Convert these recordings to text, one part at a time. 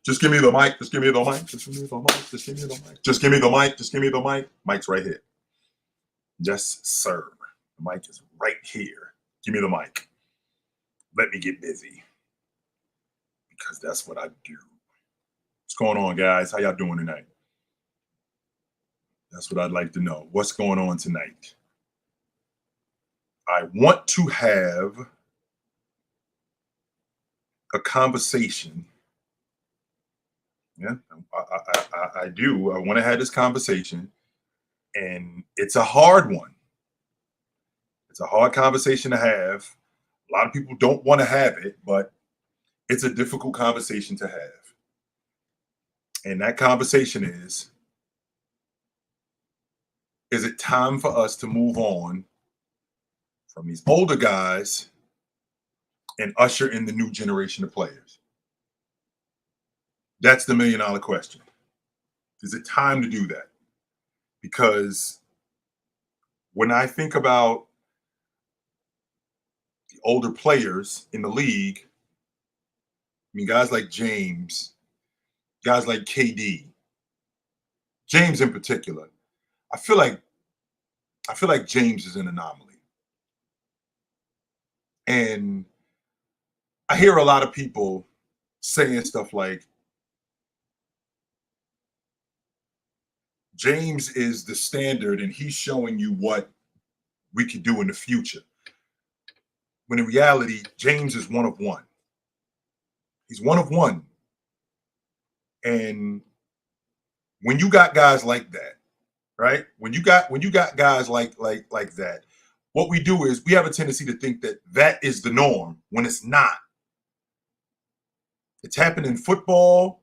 Just give me the mic. Just give me the mic. Just give me the mic. Just give me the mic. Just give me the mic. Just give me the mic. Mic's right here. Yes, sir. The mic is right here. Give me the mic. Let me get busy. Because that's what I do. What's going on, guys? How y'all doing tonight? That's what I'd like to know. What's going on tonight? I want to have a conversation. Yeah, I do. I want to have this conversation, and it's a hard one. It's a hard conversation to have. A lot of people don't want to have it, but it's a difficult conversation to have. And that conversation is it time for us to move on from these older guys and usher in the new generation of players? That's the million-dollar question. Is it time to do that? Because when I think about the older players in the league, I mean, guys like James, guys like KD, James in particular, I feel like James is an anomaly. And I hear a lot of people saying stuff like, James is the standard and he's showing you what we could do in the future. When in reality, James is one of one. He's one of one. And when you got guys like that, right? When you got guys like that, what we do is we have a tendency to think that that is the norm when it's not. It's happened in football,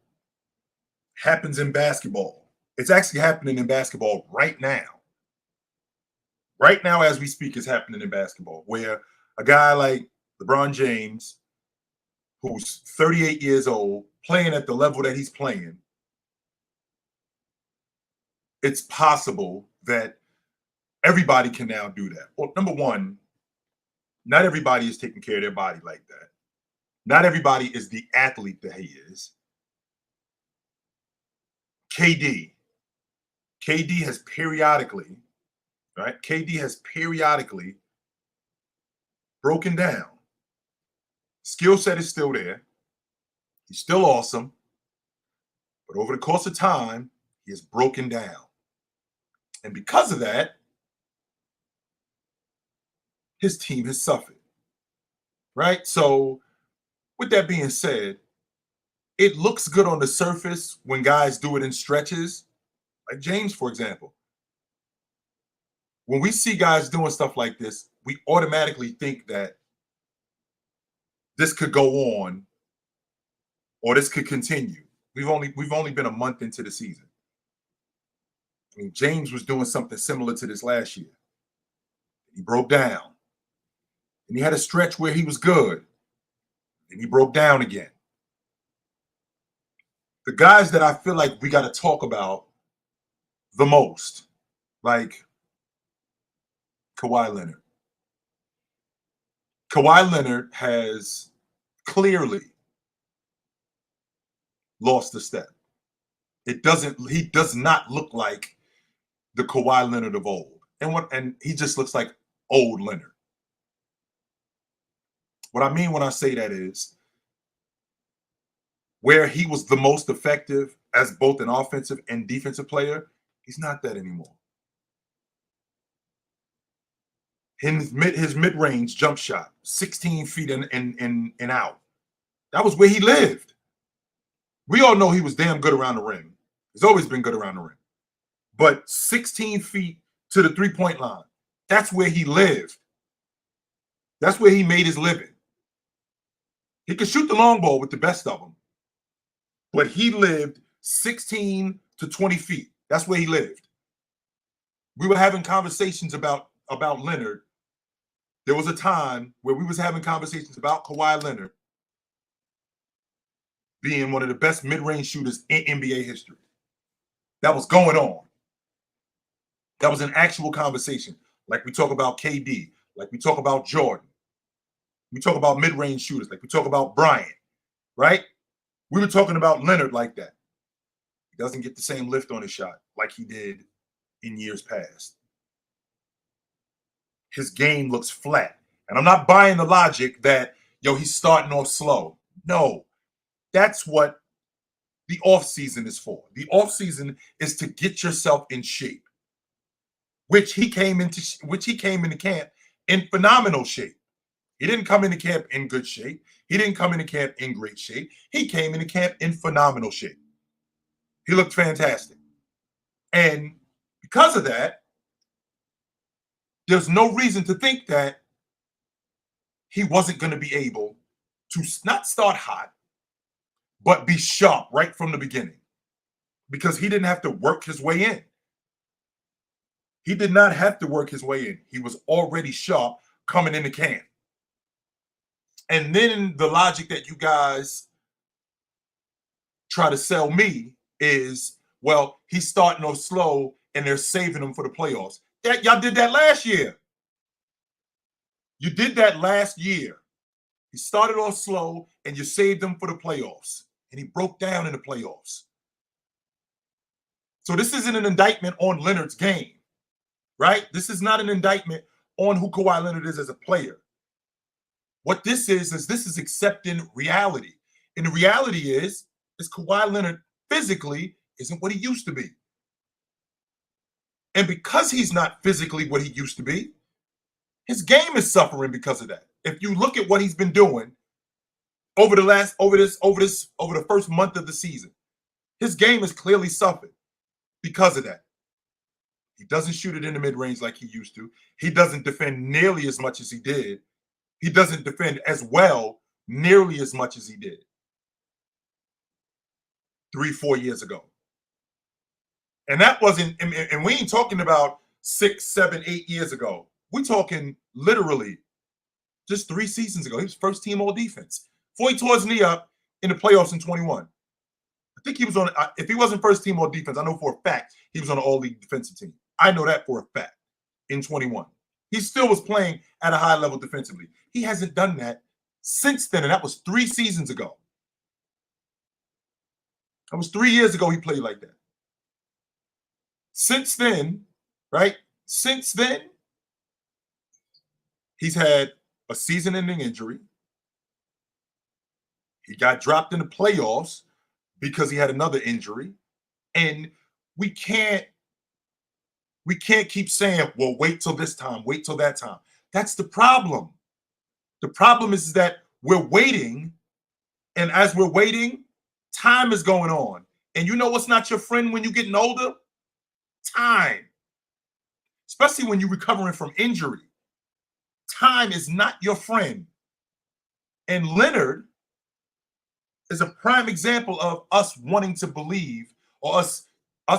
happens in basketball. It's actually happening in basketball right now. Right now, as we speak, it's happening in basketball, where a guy like LeBron James, who's 38 years old, playing at the level that he's playing, it's possible that everybody can now do that. Well, number one, not everybody is taking care of their body like that. Not everybody is the athlete that he is. KD has periodically, right? KD has periodically broken down. Skill set is still there. He's still awesome. But over the course of time, he has broken down. And because of that, his team has suffered, right? So with that being said, it looks good on the surface when guys do it in stretches, like James, for example. When we see guys doing stuff like this, we automatically think that this could go on or this could continue. We've only been a month into the season. I mean, James was doing something similar to this last year. He broke down. And he had a stretch where he was good. And he broke down again. The guys that I feel like we got to talk about the most, like Kawhi Leonard. Kawhi Leonard has clearly lost a step. He does not look like the Kawhi Leonard of old. And he just looks like old Leonard. What I mean when I say that is where he was the most effective as both an offensive and defensive player, he's not that anymore. His mid-range jump shot, 16 feet and out. That was where he lived. We all know he was damn good around the rim. He's always been good around the rim. But 16 feet to the three-point line, that's where he lived. That's where he made his living. He could shoot the long ball with the best of them. But he lived 16 to 20 feet. That's where he lived. We were having conversations about Leonard. There was a time where we was having conversations about Kawhi Leonard being one of the best mid-range shooters in NBA history. That was going on. That was an actual conversation. Like we talk about KD, like we talk about Jordan. We talk about mid-range shooters, like we talk about Bryant, right? We were talking about Leonard like that. He doesn't get the same lift on his shot like he did in years past. His game looks flat. And I'm not buying the logic that, yo, he's starting off slow. No, that's what the offseason is for. The offseason is to get yourself in shape, which he came into camp in phenomenal shape. He didn't come into camp in good shape. He didn't come into camp in great shape. He came into camp in phenomenal shape. He looked fantastic. And because of that, there's no reason to think that he wasn't going to be able to not start hot, but be sharp right from the beginning, because he didn't have to work his way in. He did not have to work his way in. He was already sharp coming into camp. And then the logic that you guys try to sell me is, well, he's starting off slow and they're saving him for the playoffs. Y'all did that last year. You did that last year. He started off slow and you saved him for the playoffs. And he broke down in the playoffs. So this isn't an indictment on Leonard's game, right? This is not an indictment on who Kawhi Leonard is as a player. What this is this is accepting reality. And the reality is Kawhi Leonard physically isn't what he used to be. And because he's not physically what he used to be, his game is suffering because of that. If you look at what he's been doing over the first month of the season, his game has clearly suffered because of that. He doesn't shoot it in the mid-range like he used to. He doesn't defend nearly as much as he did. He doesn't defend as well nearly as much as he did 3-4 years ago. And that wasn't, and we ain't talking about 6, 7, 8 years ago. We're talking literally just 3 seasons ago. He was first team all defense. Before he tore his knee up in the playoffs in 21. I think he was on, if he wasn't first team all defense, I know for a fact he was on an all-league defensive team. I know that for a fact in 21. He still was playing at a high level defensively. He hasn't done that since then, and that was 3 seasons ago. That was 3 years ago he played like that. Since then, right? Since then, he's had a season-ending injury. He got dropped in the playoffs because he had another injury. And we can't keep saying, well, wait till this time, wait till that time. That's the problem. The problem is that we're waiting, and as we're waiting, time is going on. And you know what's not your friend when you're getting older? Time. Especially when you're recovering from injury. Time is not your friend. And Leonard is a prime example of us wanting to believe, or us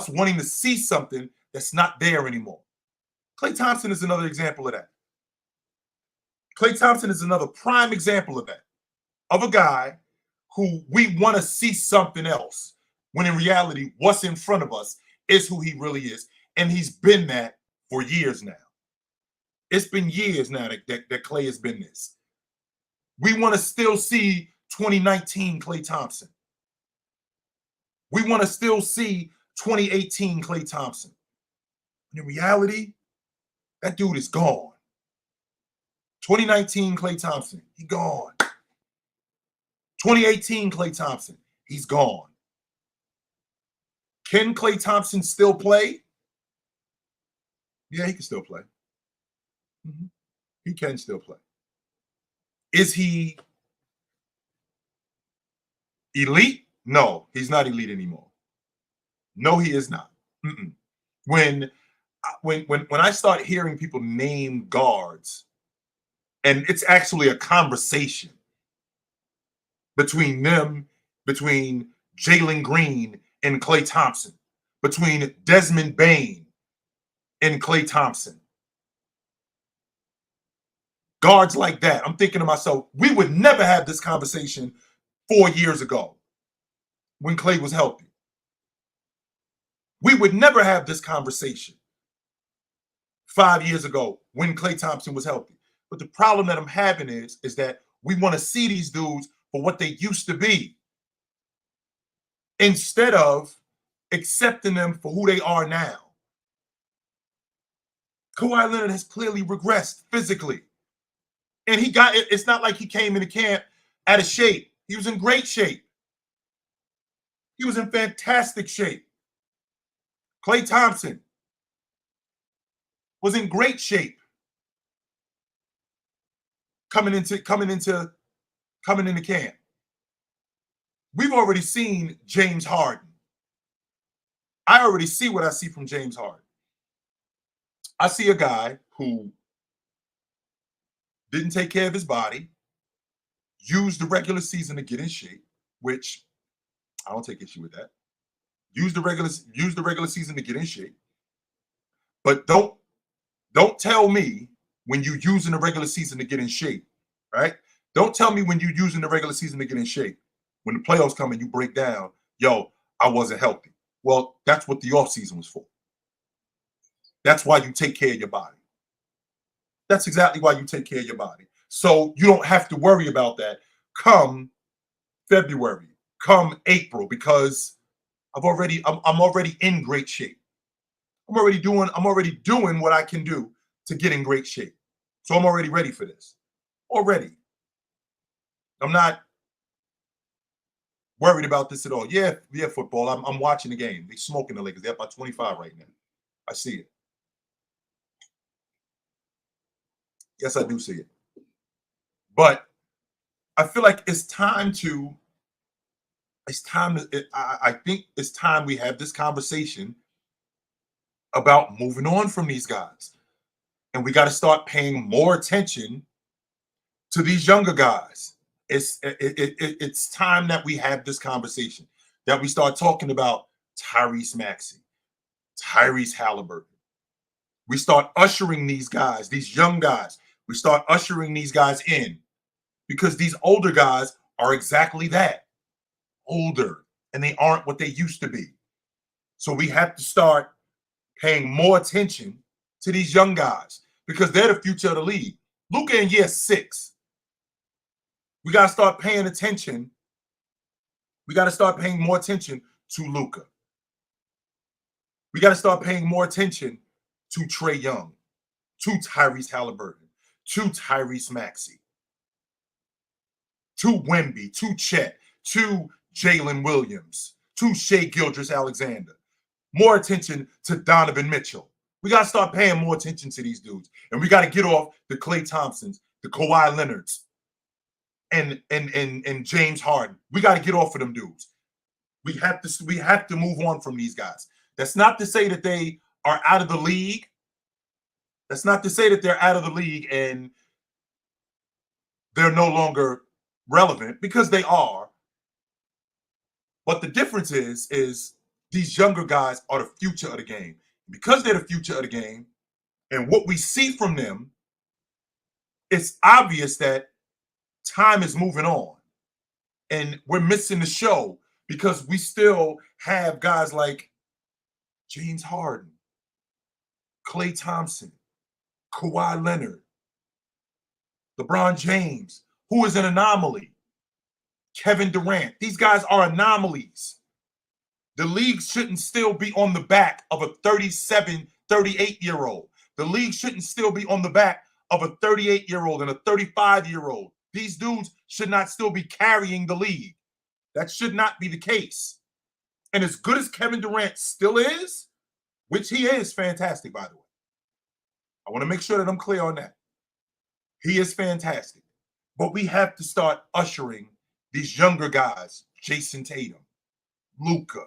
wanting to see something that's not there anymore. Klay Thompson is another example of that. Klay Thompson is another prime example of that, of a guy who we want to see something else, when in reality, what's in front of us is who he really is. And he's been that for years now. It's been years now that Klay has been this. We want to still see 2019 Klay Thompson. We want to still see 2018 Klay Thompson. And in reality, that dude is gone. 2019 Klay Thompson, he gone. 2018 Klay Thompson, he's gone. Can Klay Thompson still play? Yeah, he can still play. He can still play. Is he elite? No, he's not elite anymore. No, he is not. When I start hearing people name guards, and it's actually a conversation between them, between Jalen Green and Klay Thompson, between Desmond Bane and Klay Thompson. Guards like that. I'm thinking to myself, we would never have this conversation 4 years ago when Klay was healthy. We would never have this conversation 5 years ago when Klay Thompson was healthy. But the problem that I'm having is that we want to see these dudes for what they used to be. instead of accepting them for who they are now. Kawhi Leonard has clearly regressed physically. And he got it. It's not like he came into camp out of shape. He was in great shape. He was in fantastic shape. Klay Thompson was in great shape coming into camp. We've already seen James Harden. I already see what I see from James Harden. I see a guy who didn't take care of his body, used the regular season to get in shape, which I don't take issue with that. Use the regular season to get in shape. But don't tell me when you're using the regular season to get in shape, right? Don't tell me when you're using the regular season to get in shape. When the playoffs come and you break down, yo, I wasn't healthy. Well, that's what the offseason was for. That's why you take care of your body. That's exactly why you take care of your body. So you don't have to worry about that come February, come April, because I'm already in great shape. I'm already doing what I can do to get in great shape. So I'm already ready for this. Already. I'm not worried about this at all. Yeah, football. I'm watching the game. They're smoking the Lakers. They're up by 25 right now. I see it. Yes, I do see it. But I feel like I think it's time we have this conversation about moving on from these guys. And we got to start paying more attention to these younger guys. It's time that we have this conversation, that we start talking about Tyrese Maxey, Tyrese Halliburton. We start ushering these guys, these young guys, we start ushering these guys in, because these older guys are exactly that, older, and they aren't what they used to be. So we have to start paying more attention to these young guys, because they're the future of the league. Luka in year 6. We got to start paying attention. We got to start paying more attention to Luka. We got to start paying more attention to Trae Young, to Tyrese Halliburton, to Tyrese Maxey, to Wemby, to Chet, to Jalen Williams, to Shai Gilgeous-Alexander. More attention to Donovan Mitchell. We got to start paying more attention to these dudes. And we got to get off the Klay Thompsons, the Kawhi Leonards, and James Harden. We got to get off of them dudes. We have to move on from these guys. That's not to say that they are out of the league. That's not to say that they're out of the league and they're no longer relevant, because they are. But the difference is these younger guys are the future of the game. Because they're the future of the game, and what we see from them, it's obvious that time is moving on. And we're missing the show because we still have guys like James Harden, Klay Thompson, Kawhi Leonard, LeBron James, who is an anomaly, Kevin Durant. These guys are anomalies. The league shouldn't still be on the back of a 37, 38-year-old. The league shouldn't still be on the back of a 38-year-old and a 35-year-old. These dudes should not still be carrying the league. That should not be the case. And as good as Kevin Durant still is, which he is fantastic, by the way, I want to make sure that I'm clear on that. He is fantastic. But we have to start ushering these younger guys, Jason Tatum, Luka,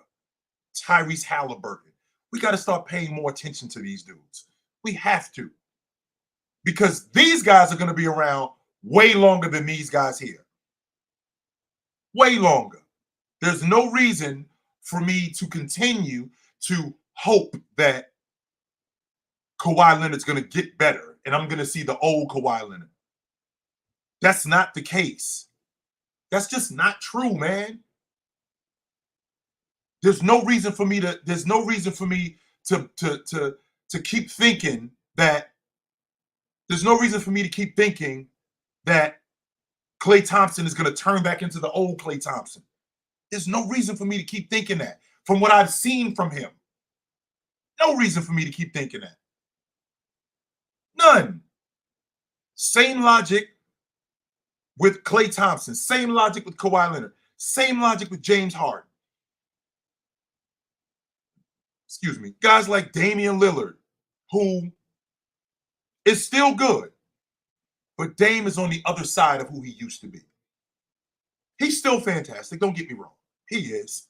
Tyrese Halliburton. We got to start paying more attention to these dudes. We have to. Because these guys are going to be around way longer than these guys here. Way longer. There's no reason for me to continue to hope that Kawhi Leonard's going to get better and I'm going to see the old Kawhi Leonard. That's not the case. That's just not true, man. There's no reason for me to keep thinking that Klay Thompson is going to turn back into the old Klay Thompson. There's no reason for me to keep thinking that from what I've seen from him. No reason for me to keep thinking that. None. Same logic with Klay Thompson. Same logic with Kawhi Leonard. Same logic with James Harden. Excuse me. Guys like Damian Lillard, who is still good, but Dame is on the other side of who he used to be. He's still fantastic. Don't get me wrong. He is.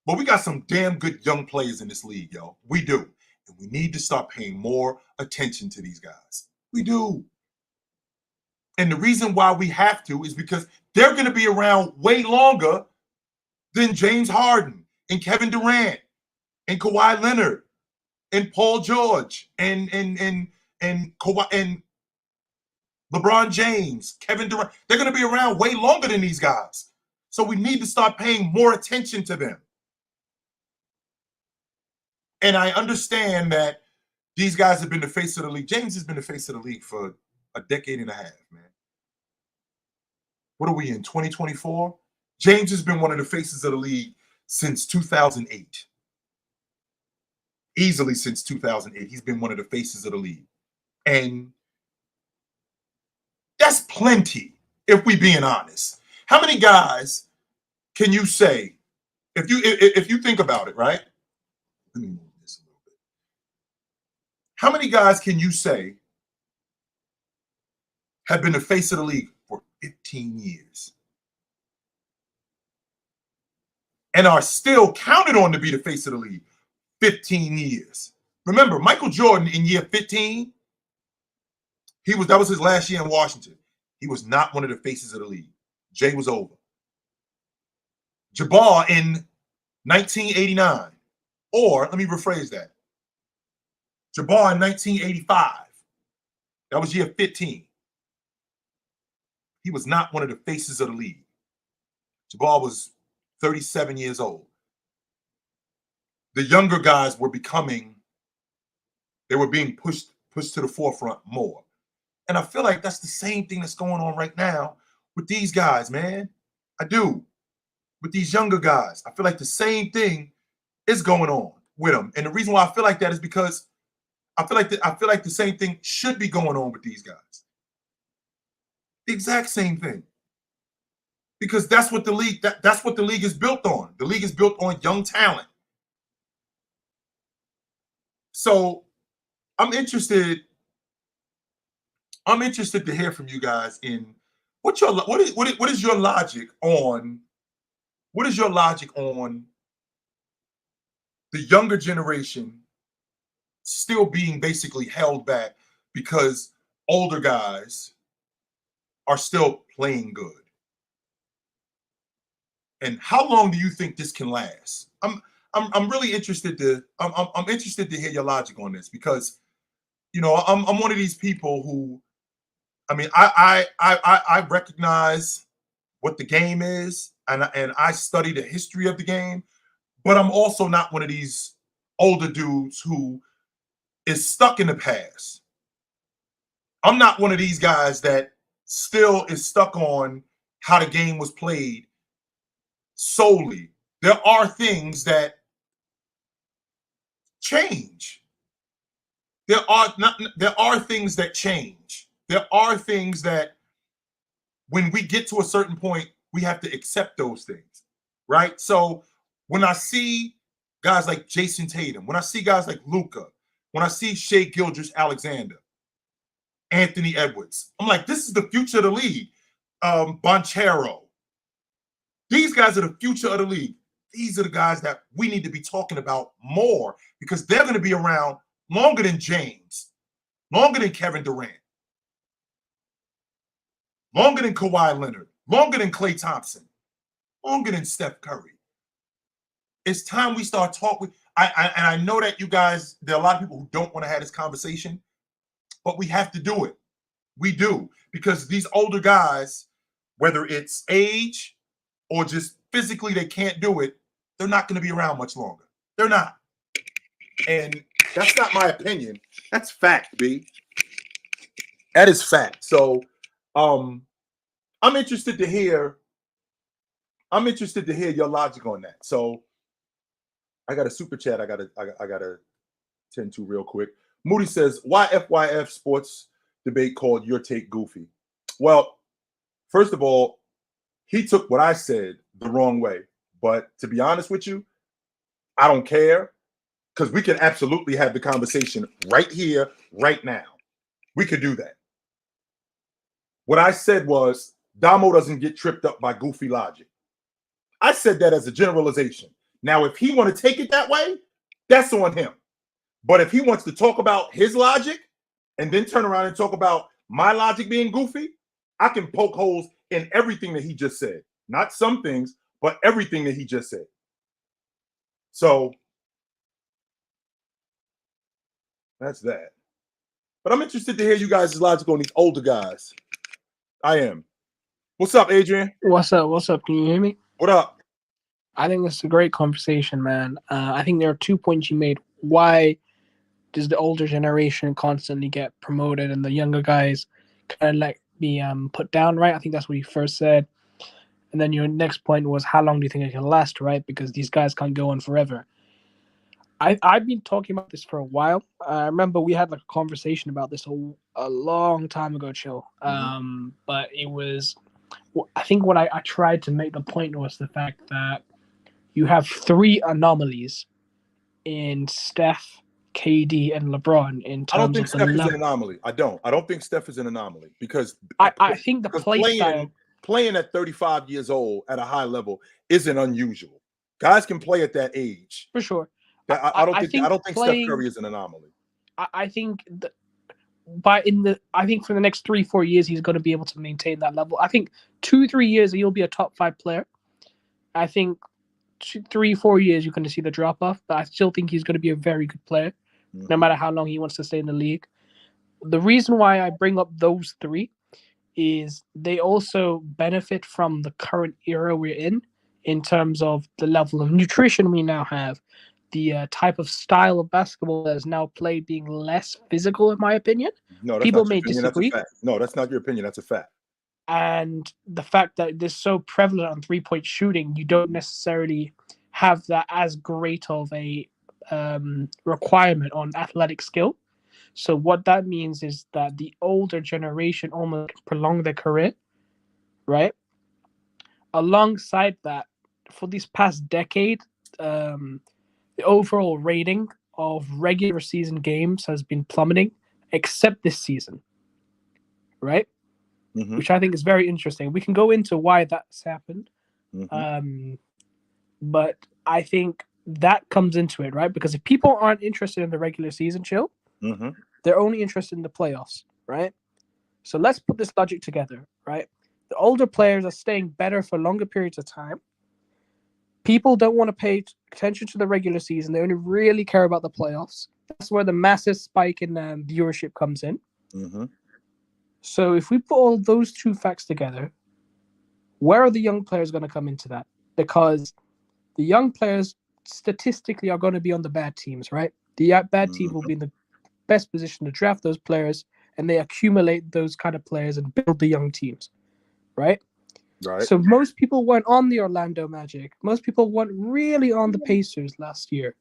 But we got some damn good young players in this league, yo. We do. And we need to start paying more attention to these guys. We do. And the reason why we have to is because they're going to be around way longer than James Harden and Kevin Durant and Kawhi Leonard and Paul George and Kawhi and LeBron James, Kevin Durant. They're going to be around way longer than these guys. So we need to start paying more attention to them. And I understand that these guys have been the face of the league. James has been the face of the league for a decade and a half, man. What are we in, 2024? James has been one of the faces of the league since 2008. Easily since 2008. He's been one of the faces of the league. And that's plenty, if we being honest. How many guys can you say, if you think about it, right? Let me move this a little bit. How many guys can you say have been the face of the league for 15 years and are still counted on to be the face of the league 15 years? Remember, Michael Jordan in year 15, that was his last year in Washington. He was not one of the faces of the league. Jay was over. Jabbar in 1989, or let me rephrase that. Jabbar in 1985. That was year 15. He was not one of the faces of the league. Jabbar was 37 years old. The younger guys were being pushed to the forefront more. And I feel like that's the same thing that's going on right now with these guys, man. I do. With these younger guys. I feel like the same thing is going on with them. And the reason why I feel like that is because I feel like the same thing should be going on with these guys. The exact same thing. Because that's what the league is built on. The league is built on young talent. So I'm interested to hear from you guys in what is your logic on the younger generation still being basically held back because older guys are still playing good. And how long do you think this can last? I'm really interested to I'm interested to hear your logic on this, because I'm one of these people who, I mean, I recognize what the game is, and I study the history of the game, but I'm also not one of these older dudes who is stuck in the past. I'm not one of these guys that still is stuck on how the game was played solely. There are things that change. There are things that change. There are things that when we get to a certain point, we have to accept those things, right? So when I see guys like Jason Tatum, when I see guys like Luka, when I see Shai Gilgeous-Alexander, Anthony Edwards, I'm like, this is the future of the league. Banchero. These guys are the future of the league. These are the guys that we need to be talking about more, because they're going to be around longer than James, longer than Kevin Durant, longer than Kawhi Leonard, longer than Klay Thompson, longer than Steph Curry. It's time we start talking. I know that you guys, there are a lot of people who don't want to have this conversation, but we have to do it. We do, because these older guys, whether it's age or just physically they can't do it, they're not going to be around much longer. They're not. And that's not my opinion. That's fact, B. That is fact. So I'm interested to hear I'm interested to hear your logic on that. So I got a super chat I gotta tend to real quick. Moody says, why FYF sports debate called Your Take Goofy? Well, first of all, he took what I said the wrong way. But to be honest with you, I don't care, because we can absolutely have the conversation right here, right now. We could do that. What I said was, Damo doesn't get tripped up by goofy logic. I said that as a generalization. Now, if he want to take it that way, that's on him. But if he wants to talk about his logic and then turn around and talk about my logic being goofy, I can poke holes in everything that he just said. Not some things, but everything that he just said. So that's that. But I'm interested to hear you guys' logic on these older guys. I am. What's up, Adrian? What's up? What's up? Can you hear me? What up? I think this is a great conversation, man. I think there are 2 points you made. Why does the older generation constantly get promoted and the younger guys kind of like be put down, right? I think that's what you first said. And then your next point was, how long do you think it can last, right? Because these guys can't go on forever. I've been talking about this for a while. I remember we had like a conversation about this a long time ago, Chill. But it was, I think what I tried to make the point was the fact that you have 3 anomalies in Steph, KD, and LeBron in terms of I don't think Steph is an anomaly. I don't think Steph is an anomaly, because I think the play style, playing at 35 years old at a high level isn't unusual. Guys can play at that age. For sure. I don't think Steph Curry is an anomaly. I think I think for the next 3-4 years he's going to be able to maintain that level. I think 2-3 years he'll be a top 5 player. I think 3-4 years you're going to see the drop off, but I still think he's going to be a very good player, no matter how long he wants to stay in the league. The reason why I bring up those 3 is they also benefit from the current era we're in terms of the level of nutrition we now have, the type of style of basketball that is now played being less physical, in my opinion. No, that's people not your may opinion. disagree. That's a fact. No, that's not your opinion. That's a fact. And the fact that this is so prevalent on 3-point shooting, you don't necessarily have that as great of a requirement on athletic skill. So what that means is that the older generation almost prolong their career, right? Alongside that, for this past decade, the overall rating of regular season games has been plummeting, except this season, right? Which I think is very interesting. We can go into why that's happened. But I think that comes into it, right? Because if people aren't interested in the regular season, Chill, they're only interested in the playoffs, right? So let's put this logic together, right? The older players are staying better for longer periods of time. People don't want to pay attention to the regular season. They only really care about the playoffs. That's where the massive spike in viewership comes in. So if we put all those 2 facts together, where are the young players going to come into that? Because the young players statistically are going to be on the bad teams, right? The bad team will be in the best position to draft those players, and they accumulate those kind of players and build the young teams, right? Right. So most people weren't on the Orlando Magic. Most people weren't really on the Pacers last year,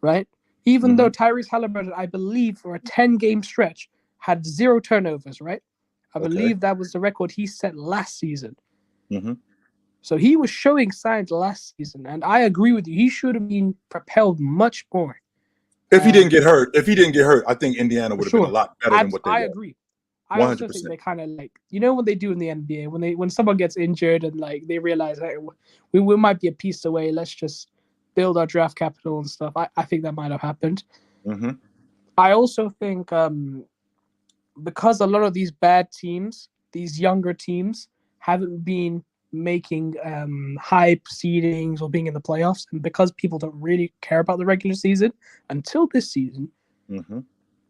right? Even though Tyrese Halliburton, I believe, for a 10-game stretch, had 0 turnovers, right? I believe that was the record he set last season. So he was showing signs last season, and I agree with you. He should have been propelled much more. If he didn't get hurt, I think Indiana would have been a lot better than what they were. I agree. I also think they kind of like, you know, what they do in the NBA when someone gets injured and like they realize, hey, we might be a piece away. Let's just build our draft capital and stuff. I think that might have happened. I also think because a lot of these bad teams, these younger teams, haven't been making high seedings or being in the playoffs, and because people don't really care about the regular season until this season,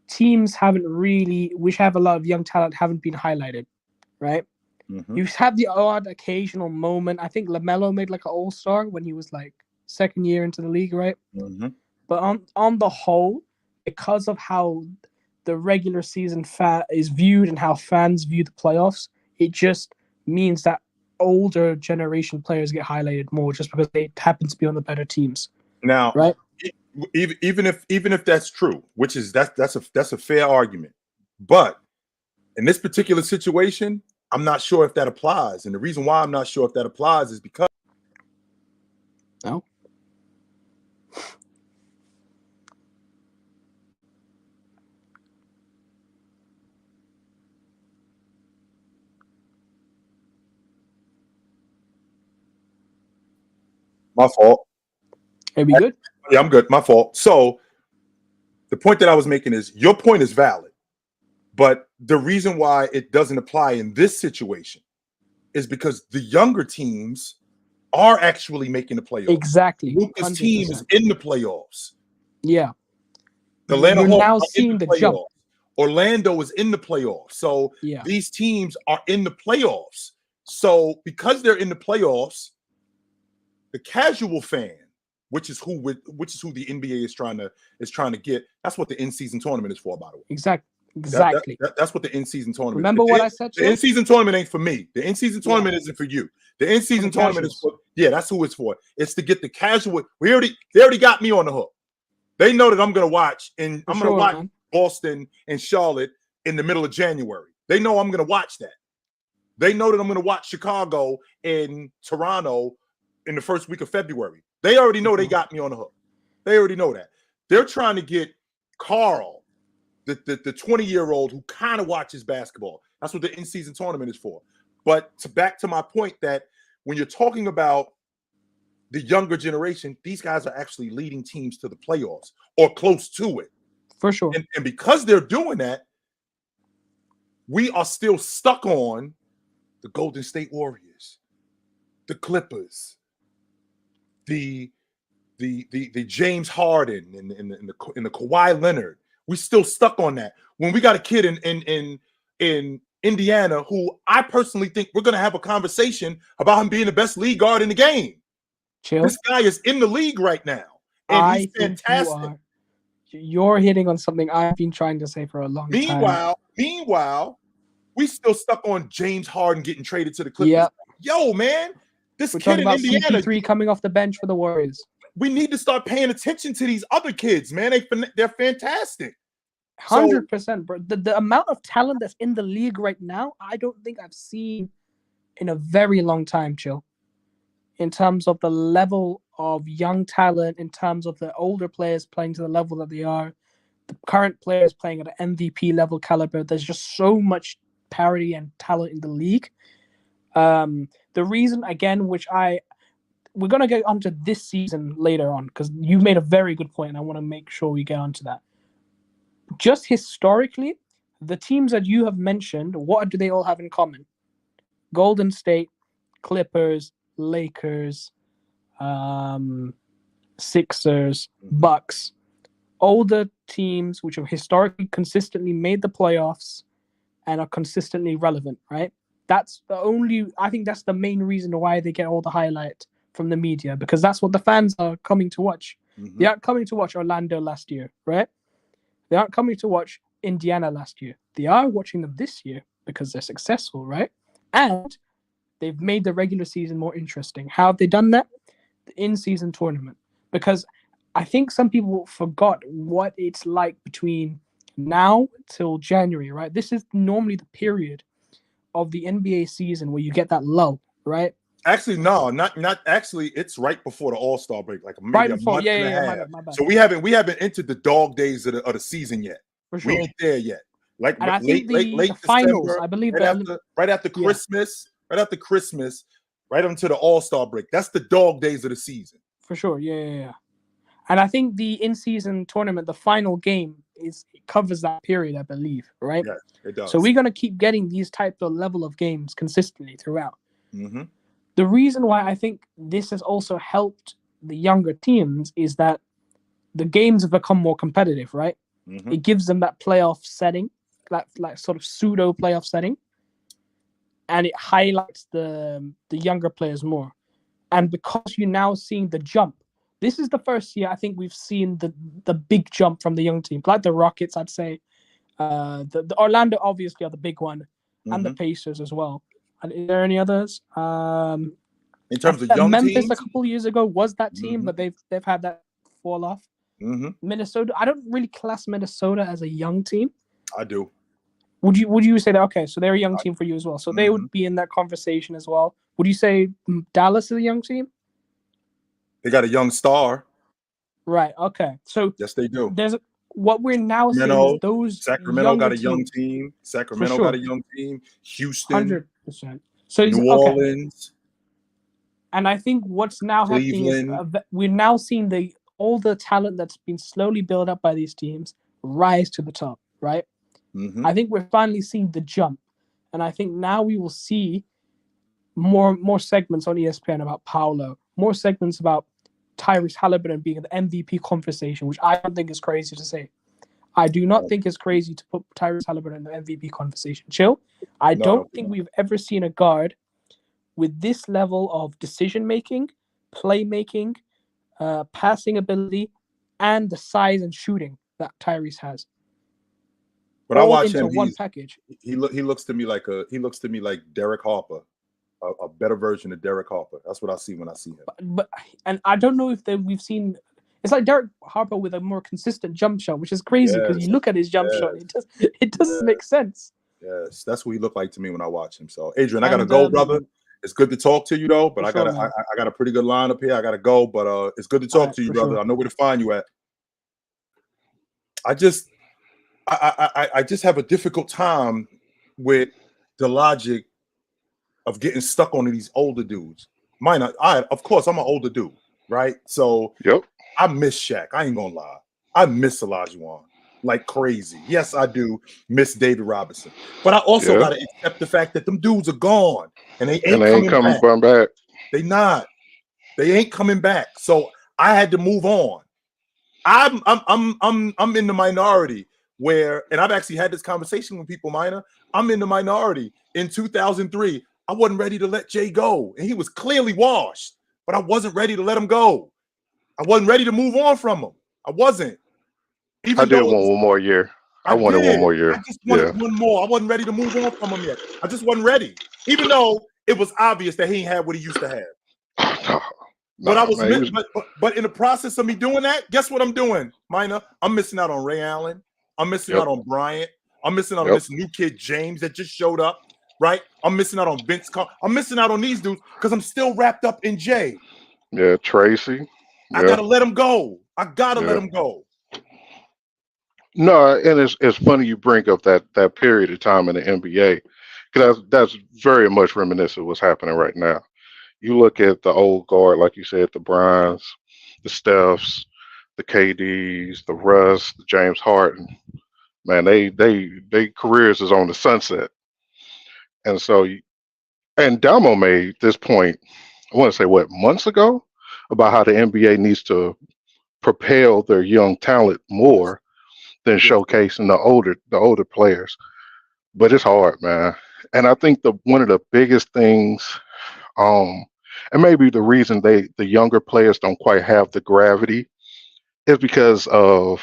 teams haven't really, which have a lot of young talent, haven't been highlighted, right? You've had the odd occasional moment. I think LaMelo made like an all-star when he was like 2nd year into the league, right? But on the whole, because of how the regular season is viewed and how fans view the playoffs, it just means that older generation players get highlighted more just because they happen to be on the better teams. Now, right? Even if that's true, which is that's a fair argument, but in this particular situation, I'm not sure if that applies. And the reason why I'm not sure if that applies is because no. My fault. Are we good? Yeah, I'm good. My fault. So the point that I was making is your point is valid, but the reason why it doesn't apply in this situation is because the younger teams are actually making the playoffs. Exactly. Luka's 100%. team is in the playoffs. Yeah. The Atlanta Hawks now are seeing in the the jump. playoffs. Orlando is in the playoffs. So yeah, these teams are in the playoffs. So because they're in the playoffs, the casual fan, which is who the NBA is trying to get. That's what the in-season tournament is for, by the way. Exactly. That's what the in-season tournament. Remember what I said? The in-season tournament ain't for me. The in-season tournament isn't for you. The in-season tournament is for that's who it's for. It's to get the casual. They already got me on the hook. They know that I'm gonna watch, and I'm gonna watch Boston and Charlotte in the middle of January. They know I'm gonna watch that. They know that I'm gonna watch Chicago and Toronto in the first week of February. They already know they got me on the hook. They already know that. They're trying to get Carl, the 20-year-old who kind of watches basketball. That's what the in-season tournament is for. But back to my point that when you're talking about the younger generation, these guys are actually leading teams to the playoffs or close to it. For sure. And because they're doing that, we are still stuck on the Golden State Warriors, the Clippers, the James Harden and the Kawhi Leonard. We still stuck on that. When we got a kid in Indiana who I personally think we're going to have a conversation about him being the best league guard in the game. Chill. This guy is in the league right now, and he's fantastic. You're hitting on something I've been trying to say for a long time. Meanwhile, we still stuck on James Harden getting traded to the Clippers. Yep. Yo, man, We're kid in Indiana, CP3 coming off the bench for the Warriors. We need to start paying attention to these other kids, man. They're fantastic. 100%, bro. The amount of talent that's in the league right now, I don't think I've seen in a very long time, Chill. In terms of the level of young talent, in terms of the older players playing to the level that they are, the current players playing at an MVP level caliber, there's just so much parity and talent in the league. The reason, again, we're going to get onto this season later on, because you made a very good point, and I want to make sure we get onto that. Just historically, the teams that you have mentioned, what do they all have in common? Golden State, Clippers, Lakers, Sixers, Bucks, older teams which have historically consistently made the playoffs and are consistently relevant, right? I think that's the main reason why they get all the highlight from the media, because that's what the fans are coming to watch. Mm-hmm. They aren't coming to watch Orlando last year, right? They aren't coming to watch Indiana last year. They are watching them this year because they're successful, right? And they've made the regular season more interesting. How have they done that? The in-season tournament. Because I think some people forgot what it's like between now till January, right? This is normally the period of the NBA season where you get that lull, right? Actually, no, not actually. It's right before the All-Star break, like maybe right a before, month and a half. My bad. So we haven't entered the dog days of the season yet. For sure. We ain't there yet. Like and I think late the finals, December, I believe, right after Christmas, right into the All-Star break. That's the dog days of the season. For sure, yeah. And I think the in-season tournament, the final game, covers that period, I believe, right? Yeah, it does. So we're going to keep getting these types of level of games consistently throughout. Mm-hmm. The reason why I think this has also helped the younger teams is that the games have become more competitive, right? Mm-hmm. It gives them that playoff setting, that like sort of pseudo playoff setting, and it highlights the younger players more. And because you're now seeing the jump, this is the first year I think we've seen the big jump from the young team, like the Rockets, I'd say. The Orlando obviously are the big one, and the Pacers as well. Is there any others? In terms of young Memphis teams, a couple of years ago was that team, but they've had that fall off. Minnesota, I don't really class Minnesota as a young team. I do. Would you say that? Okay, so they're a young team for you as well. So they would be in that conversation as well. Would you say Dallas is a young team? They got a young star. Right. Okay. So yes, they do. There's what we're now seeing is those Sacramento got a young teams. team. Sacramento got a young team. Houston, 100%. So New Orleans. And I think what's now happening is we're now seeing all the talent that's been slowly built up by these teams rise to the top, right? I think we're finally seeing the jump. And I think now we will see more segments on ESPN about Paolo, more segments about Tyrese Halliburton being in the MVP conversation, which I don't think is crazy to say. I do not think it's crazy to put Tyrese Halliburton in the MVP conversation. Chill. I don't think we've ever seen a guard with this level of decision-making, playmaking, passing ability, and the size and shooting that Tyrese has. When I watch him, one package. He looks to me like Derek Harper, a better version of Derek Harper. That's what I see when I see him. But I don't know if we've seen. It's like Derek Harper with a more consistent jump shot, which is crazy because you look at his jump shot, it doesn't make sense. Yes, that's what he looked like to me when I watch him. So, Adrian, I gotta go, brother. It's good to talk to you though, but I got a pretty good line up here. I gotta go, but it's good to talk to you, brother. I know where to find you at. I just have a difficult time with the logic of getting stuck on these older dudes. Of course, I'm an older dude, right? So I miss Shaq. I ain't gonna lie. I miss Olajuwon like crazy. Yes, I do miss David Robinson, but I also gotta accept the fact that them dudes are gone and they ain't coming back. They not. They ain't coming back. So I had to move on. I'm in the minority where, and I've actually had this conversation with people, Minor. I'm in the minority. In 2003, I wasn't ready to let Jay go, and he was clearly washed, but I wasn't ready to let him go. I wasn't ready to move on from him. I wasn't. I did want one more year. I wanted one more year. I just wanted one more. I wasn't ready to move on from him yet. I just wasn't ready, even though it was obvious that he ain't had what he used to have. But in the process of me doing that, guess what I'm doing, Minor? I'm missing out on Ray Allen. I'm missing out on Bryant. I'm missing out on this new kid, James, that just showed up, right? I'm missing out on Vince. I'm missing out on these dudes because I'm still wrapped up in Jay. Yeah, Tracy. I got to let him go. I got to let him go. No, and it's funny you bring up that period of time in the NBA because that's very much reminiscent of what's happening right now. You look at the old guard, like you said, the Bryans, the Stephs, the KDs, the Russ, the James Harden. Man, they careers is on the sunset. And so, and Damo made this point, I want to say months ago, about how the NBA needs to propel their young talent more than showcasing the older players. But it's hard, man. And I think one of the biggest things, and maybe the reason the younger players don't quite have the gravity is because of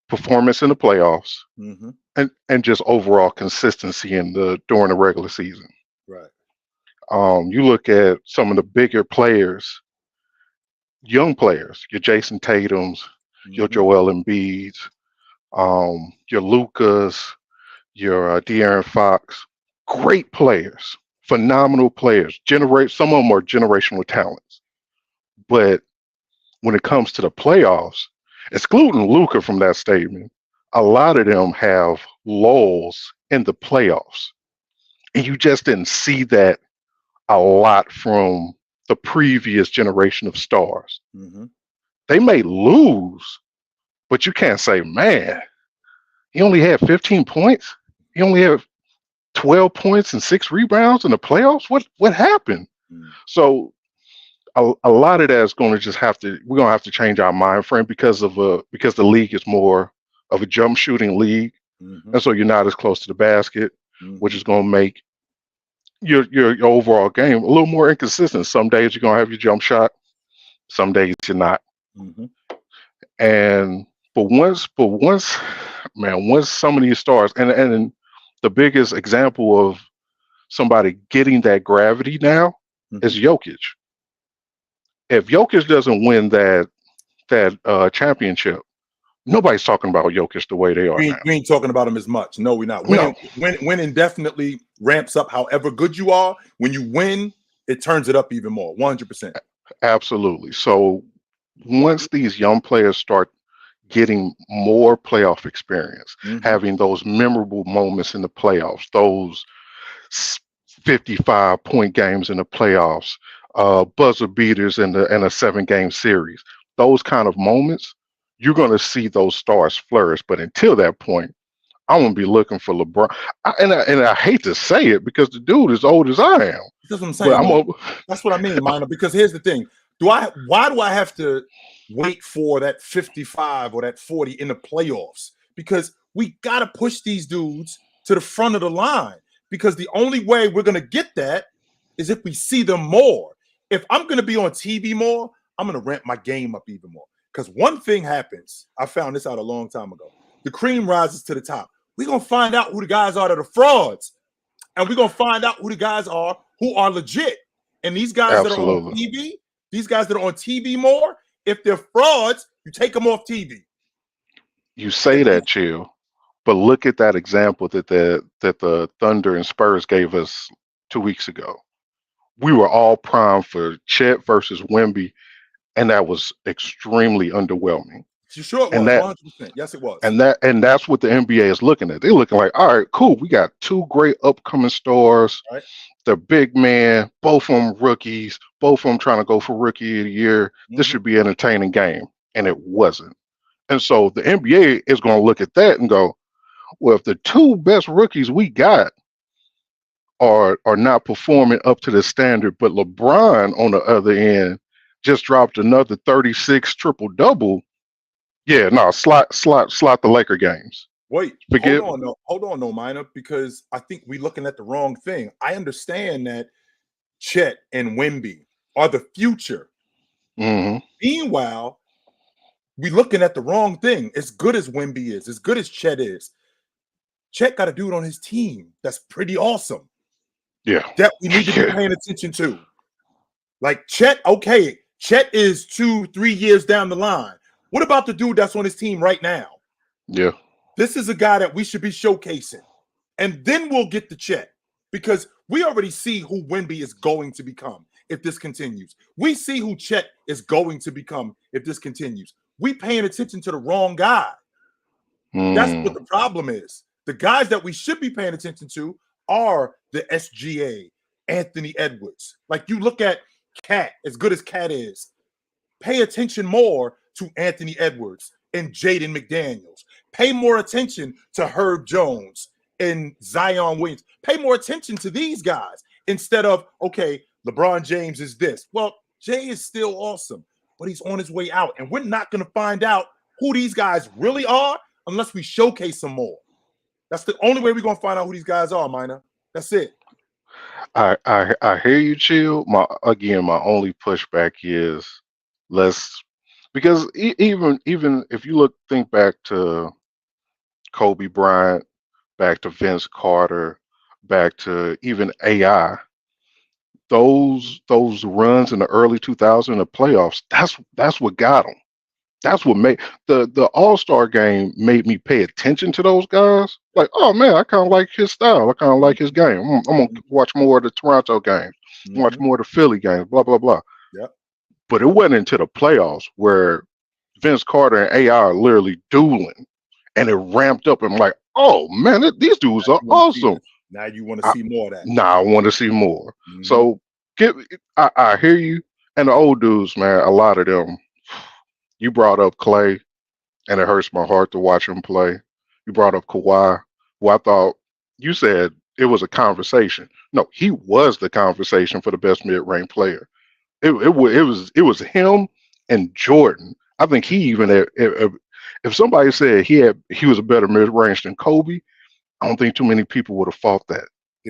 performance in the playoffs and just overall consistency during the regular season. Right. You look at some of the bigger players, young players, your Jason Tatums, your Joel Embiids, your Lucas, your De'Aaron Fox, great players, phenomenal players. Some of them are generational talents. But when it comes to the playoffs, excluding Luka from that statement, a lot of them have lulls in the playoffs. And you just didn't see that a lot from the previous generation of stars. They may lose, but you can't say, man, he only had 15 points. He only had 12 points and 6 rebounds in the playoffs. What happened? So a lot of that is going to just we're going to have to change our mind frame because the league is more of a jump shooting league. And so you're not as close to the basket, which is going to make your overall game a little more inconsistent. Some days you're going to have your jump shot. Some days you're not. But once some of these stars, and the biggest example of somebody getting that gravity now is Jokic. If Jokic doesn't win that championship, nobody's talking about Jokic the way they are now. We ain't talking about him as much. No, we're not. No. Winning definitely ramps up however good you are. When you win, it turns it up even more, 100%. Absolutely. So once these young players start getting more playoff experience, having those memorable moments in the playoffs, those 55-point games in the playoffs, buzzer beaters in a 7-game series, those kind of moments, you're going to see those stars flourish. But until that point, I'm going to be looking for LeBron. And I hate to say it because the dude is old as I am. That's what I'm saying. That's what I mean, Minor, because here's the thing. Why do I have to wait for that 55 or that 40 in the playoffs? Because we got to push these dudes to the front of the line, because the only way we're going to get that is if we see them more. If I'm going to be on TV more, I'm going to ramp my game up even more. Because one thing happens, I found this out a long time ago. The cream rises to the top. We're going to find out who the guys are that are frauds. And we're going to find out who the guys are who are legit. And these guys that are on TV, these guys that are on TV more, if they're frauds, you take them off TV. You say that, Chill, but look at that example that the Thunder and Spurs gave us 2 weeks ago. We were all primed for Chet versus Wemby, and that was extremely underwhelming. Sure it was, 100%. Yes, it was. And that's what the NBA is looking at. They're looking like, all right, cool. We got 2 great upcoming stars. Right. The big man, both of them rookies, both of them trying to go for rookie of the year. This should be an entertaining game. And it wasn't. And so the NBA is going to look at that and go, well, if the 2 best rookies we got are not performing up to the standard, but LeBron on the other end just dropped another 36 triple-double, yeah, no, slot the Laker games. Wait, hold on, no, Minor, because I think we're looking at the wrong thing. I understand that Chet and Wemby are the future. Meanwhile, we're looking at the wrong thing. As good as Wemby is, as good as Chet is, Chet got a dude on his team that's pretty awesome. Yeah. That we need to be paying attention to. Like Chet, okay, Chet is 2-3 years down the line. What about the dude that's on his team right now? Yeah. This is a guy that we should be showcasing. And then we'll get the Chet, because we already see who Wemby is going to become if this continues. We see who Chet is going to become if this continues. We paying attention to the wrong guy. That's what the problem is. The guys that we should be paying attention to are the SGA, Anthony Edwards. Like, you look at Cat, as good as Cat is, pay attention more to Anthony Edwards and Jaden McDaniels. Pay more attention to Herb Jones and Zion Williams. Pay more attention to these guys instead of, okay, LeBron James is this. Well, Jay is still awesome, but he's on his way out. And we're not going to find out who these guys really are unless we showcase them more. That's the only way we're going to find out who these guys are, Minor. That's it. I hear you, Chill. My only pushback is because even if you think back to Kobe Bryant, back to Vince Carter, back to even AI, those runs in the early 2000s in the playoffs, that's what got them. That's what made the All-Star game made me pay attention to those guys. Like, oh man, I kind of like his style. I kind of like his game. I'm gonna watch more of the Toronto games, watch more of the Philly games, blah blah blah. Yep. But it went into the playoffs where Vince Carter and AI are literally dueling, and it ramped up. And I'm like, oh man, these dudes are awesome. Now you want to see more of that. Now I want to see more. So I hear you. And the old dudes, man, a lot of them. You brought up Klay, and it hurts my heart to watch him play. You brought up Kawhi, who I thought you said it was a conversation. No, he was the conversation for the best mid-range player. It was him and Jordan. I think he even if somebody said he was a better mid-range than Kobe, I don't think too many people would have fought that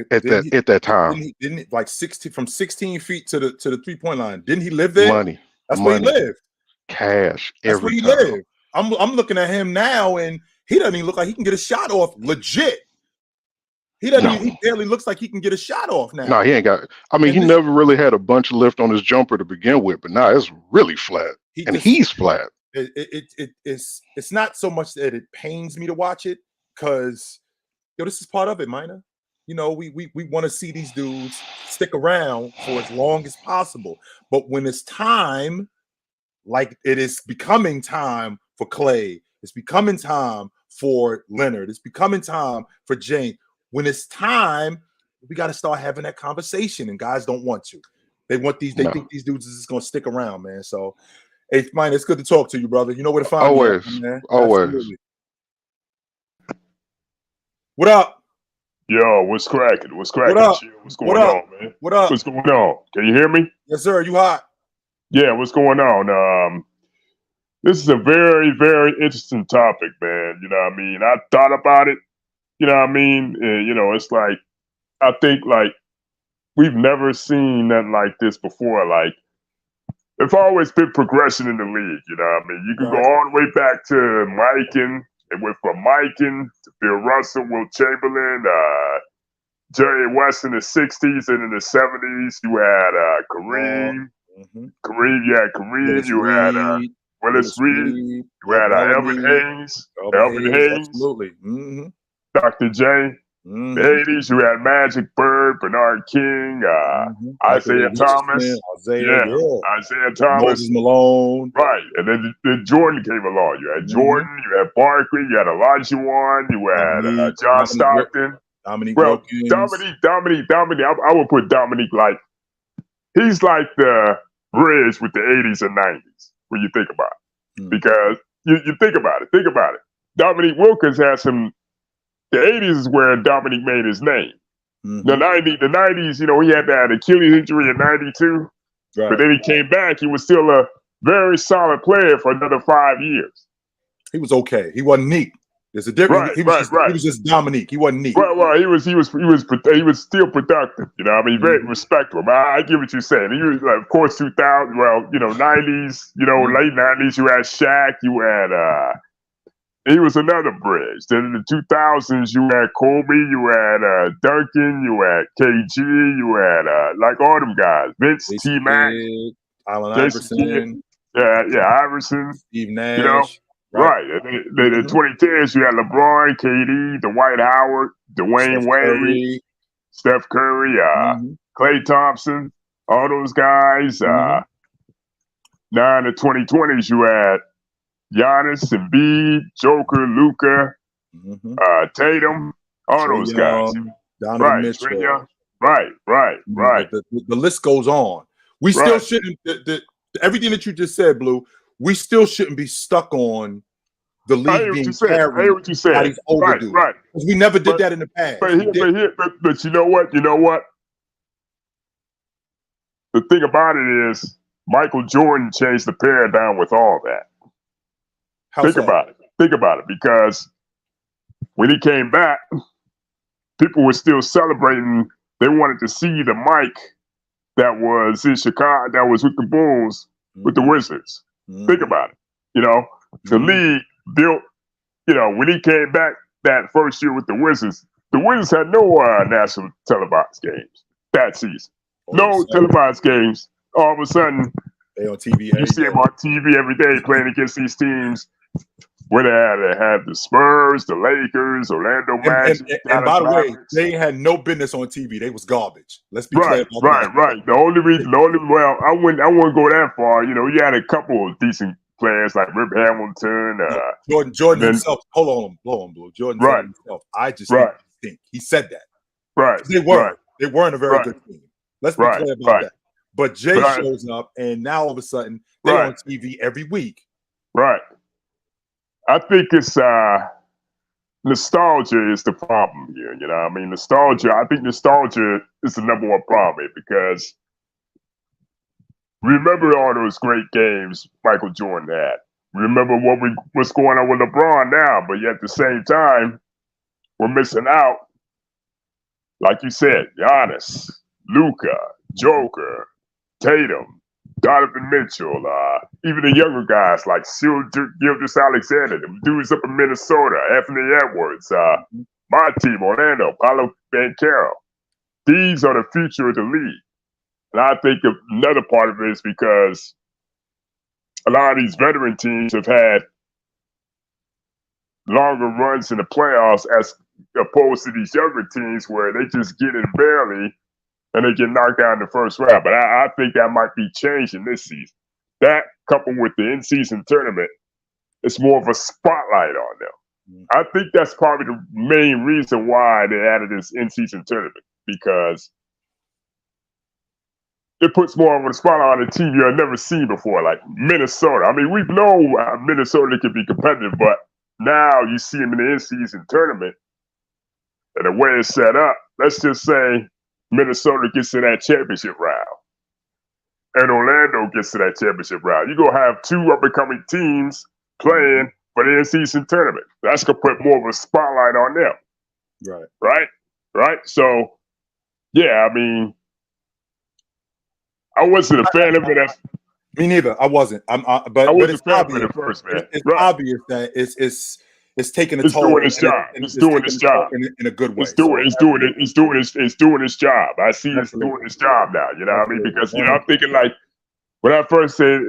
at that time. Didn't he, like 16 feet to the 3-point line? Didn't he live there? Money. Where he lived. Cash. That's where he lived. I'm looking at him now, and he doesn't even look like he can get a shot off legit. He doesn't. He barely looks like he can get a shot off now. No, he ain't got. I mean, he never really had a bunch of lift on his jumper to begin with, but now it's really flat, he's flat. It's not so much that it pains me to watch it, because this is part of it, Minor. You know, we want to see these dudes stick around for as long as possible. But when it's time, like it is becoming time for Klay, it's becoming time for Leonard, it's becoming time for James. When it's time, we got to start having that conversation, and guys don't want to. They want these. They think these dudes is just going to stick around, man. So, hey, Minor, it's good to talk to you, brother. You know where to find me, man. Always. Absolutely. What up? Yo, what's cracking? What's cracking? What's going on, man? What up? What's going on? Can you hear me? Yes, sir. You hot? Yeah, what's going on? This is a very, very interesting topic, man. You know what I mean? I thought about it. You know what I mean? You know, it's like, I think like we've never seen nothing like this before. Like, there's always been progression in the league. You know what I mean? You can go all the way back to Mikan. It went from Mikan to Bill Russell, Will Chamberlain, Jerry West in the 60s, and in the 70s, you had Kareem. Kareem, you had Kareem. You had Willis Reed. You had Elvin Hayes. Absolutely. Dr. J. The 80s, you had Magic, Bird, Bernard King, Isaiah Thomas. Isaiah Thomas. Moses Malone. Right. And then Jordan came along. You had Jordan, you had Barkley, you had Olajuwon, you had John Stockton. Dominique. I would put Dominique like, he's like the bridge with the 80s and 90s when you think about it. Because you think about it. Dominique Wilkins has some. The 80s is where Dominique made his name. The 90s, you know, he had that Achilles injury in 92. Right. But then he came back. He was still a very solid player for another 5 years. He was okay. He wasn't neat. There's a difference. He was just Dominique. He wasn't neat. Well, he was still productive. You know, I mean, very respectable. I get what you're saying. He was, of course, 2000. Well, you know, 90s. You know, late 90s. You had Shaq. You had. He was another bridge. Then in the 2000s, you had Kobe, you had Duncan, you had KG, you had like all them guys. Vince, T-Mac, Allen Iverson. Iverson. Steve Nash. You know? Right. And then in the 2010s, you had LeBron, KD, Dwight Howard, Dwayne Wade, Steph Curry, Klay Thompson, all those guys. Now in the 2020s, you had Giannis, Embiid, Joker, Luka, Tatum, all those guys. Donovan Mitchell. Right. The list goes on. We still shouldn't. Everything that you just said, Blue. We still shouldn't be stuck on the league being carried. I hear what you said. Right. Because we never did that in the past. But you know what? The thing about it is, Michael Jordan changed the paradigm with all that. Think about it, because when he came back, people were still celebrating. They wanted to see the Mike that was in Chicago, that was with the Bulls, with the Wizards. Think about it. You know, the league built, you know, when he came back that first year with the Wizards had no national televised games that season. No televised games. All of a sudden, they on TV. You see him on TV every day playing against these teams. Where they had the Spurs, the Lakers, Orlando Magic. And by the way, they had no business on TV. They was garbage. Let's be clear about that. Right. I wouldn't go that far. You know, you had a couple of decent players like Rip Hamilton, Jordan himself. Hold on, Blue. Jordan himself. I just think he said that. Right. They weren't a very good team. Let's be clear about that. But Jay shows up, and now all of a sudden they're on TV every week. Right. I think it's nostalgia is the problem here. You know what I mean? I think nostalgia is the number one problem here, because remember all those great games Michael Jordan had. Remember what's going on with LeBron now, but yet at the same time, we're missing out. Like you said, Giannis, Luka, Joker, Tatum, Donovan Mitchell, even the younger guys like Gilgeous Alexander, them dudes up in Minnesota, Anthony Edwards, my team, Orlando, Paolo Banchero. These are the future of the league. And I think another part of it is because a lot of these veteran teams have had longer runs in the playoffs as opposed to these younger teams where they just get in barely and they get knocked out in the first round. But I think that might be changing this season. That coupled with the in-season tournament, it's more of a spotlight on them. I think that's probably the main reason why they added this in-season tournament, because it puts more of a spotlight on a team you've never seen before, like Minnesota. I mean, we've known Minnesota can be competitive, but now you see them in the in-season tournament, and the way it's set up, let's just say Minnesota gets to that championship round, and Orlando gets to that championship round. You're going to have two up-and-coming teams playing for the in-season tournament. That's going to put more of a spotlight on them. Right? So, yeah, I mean, I wasn't a fan of it. Me neither. I wasn't. But it's obvious at first, man. It's obvious that it's taking a toll. Doing its job. It's doing its job in a good way. It's doing its job. I see it's doing its job now. You know what I mean? Because I'm thinking like when I first said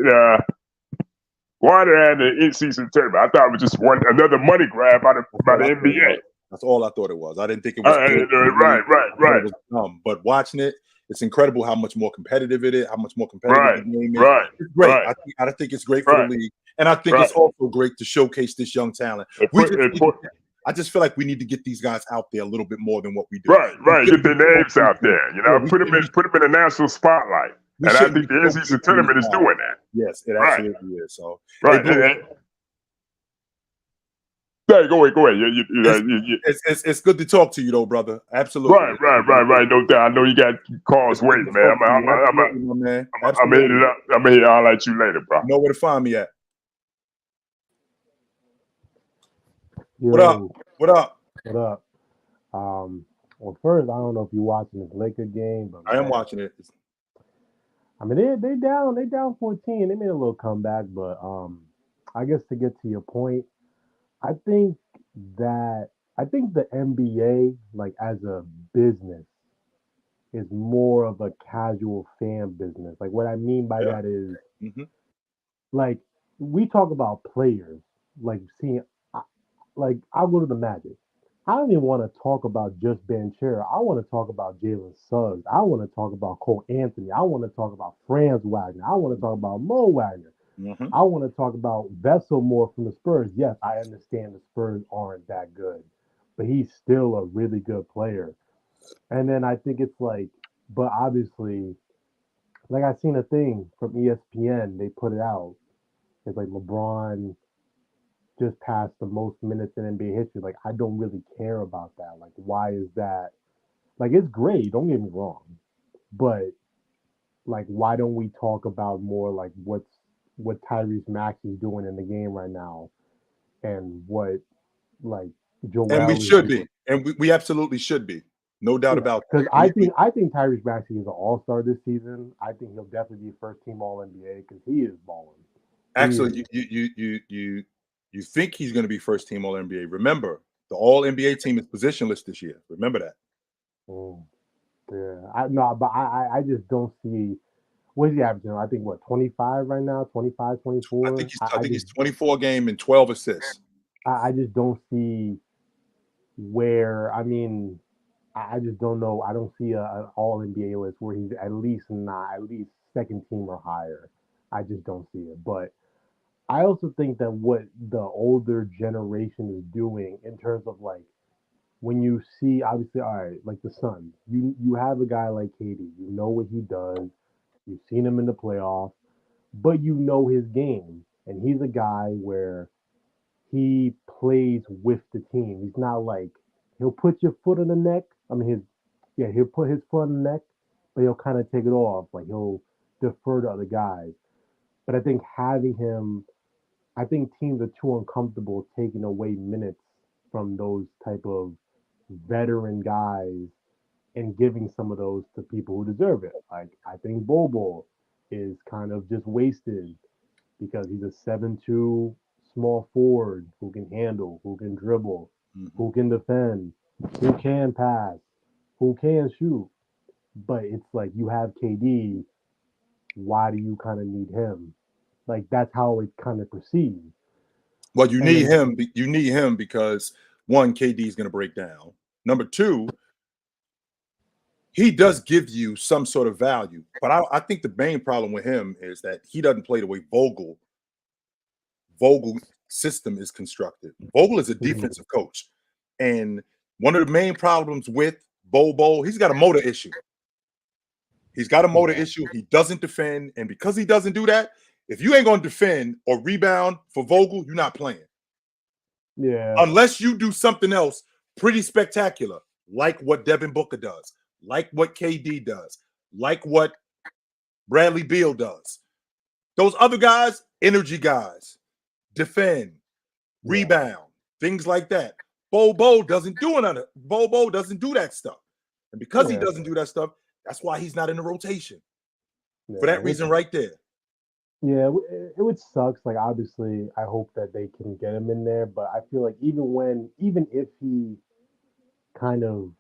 why they had the in-season tournament, I thought it was just another money grab by the NBA. That's all I thought it was. I didn't think it was right. But watching it, it's incredible how much more competitive it is, how much more competitive the game is. It's great. I think it's great for the league. And I think it's also great to showcase this young talent. I just feel like we need to get these guys out there a little bit more than what we do. Right. Get their names out there. You know, put them in a national spotlight. And I think the in-season tournament is doing that. Yes, it absolutely is. So, Hey, go ahead. It's good to talk to you, though, brother. Absolutely. Right. No doubt. I know you got calls waiting, man. I'm gonna hit it up. I'm gonna highlight you later, bro. You know where to find me at. Yo, What up? Well, first, I don't know if you're watching this Laker game, but I am watching it. I mean, they down 14. They made a little comeback, but I guess to get to your point, I think the NBA, like as a business, is more of a casual fan business. Like what I mean by that is, like we talk about players, like seeing, like I'll go to the Magic. I don't even want to talk about just Banchero. I want to talk about Jalen Suggs. I want to talk about Cole Anthony. I want to talk about Franz Wagner. I want to talk about Mo Wagner. I want to talk about Vessel more from the Spurs. Yes, I understand the Spurs aren't that good, but he's still a really good player. And then I think it's like, but obviously, like I seen a thing from ESPN, they put it out. It's like LeBron just passed the most minutes in NBA history. Like, I don't really care about that. Like, why is that? Like, it's great. Don't get me wrong. But, like, why don't we talk about more, like, what Tyrese Maxey's doing in the game right now and what, like, Joel And we should be. And we absolutely should be. No doubt about that. Because I think Tyrese Maxey is an all-star this season. I think he'll definitely be first-team All-NBA because he is balling. Actually, you think he's going to be first team All NBA. Remember, the All NBA team is positionless this year. Remember that. I just don't see what is he averaging? I think 25 right now, 25, 24. I think he's 24 game and 12 assists. I just don't see where. I mean, I just don't know. I don't see an All NBA list where he's at least second team or higher. I just don't see it, but. I also think that what the older generation is doing in terms of like when you see obviously all right, like the Suns, you have a guy like KD, you know what he does, you've seen him in the playoffs, but you know his game, and he's a guy where he plays with the team. He's not like he'll put your foot on the neck. I mean he'll put his foot on the neck, but he'll kind of take it off. Like he'll defer to other guys. But I think teams are too uncomfortable taking away minutes from those type of veteran guys and giving some of those to people who deserve it. Like I think Bobo is kind of just wasted because he's a 7'2" small forward who can handle, who can dribble, who can defend, who can pass. who can shoot, but it's like you have KD. Why do you kind of need him? Like that's how it kind of perceived. Well, you need him. You need him because one, KD is going to break down. Number two, he does give you some sort of value, but I think the main problem with him is that he doesn't play the way Vogel system is constructed. Vogel is a defensive coach, and one of the main problems with Bobo, he's got a motor issue. He's got a motor issue. He doesn't defend, and because he doesn't do that, if you ain't going to defend or rebound for Vogel, you're not playing. Yeah. Unless you do something else pretty spectacular, like what Devin Booker does, like what KD does, like what Bradley Beal does. Those other guys, energy guys, defend, rebound, things like that. Bobo doesn't do none of Bobo doesn't do that stuff. And because he doesn't do that stuff, that's why he's not in the rotation. For that reason right there. Yeah, it would suck. Like, obviously, I hope that they can get him in there. But I feel like even if he kind of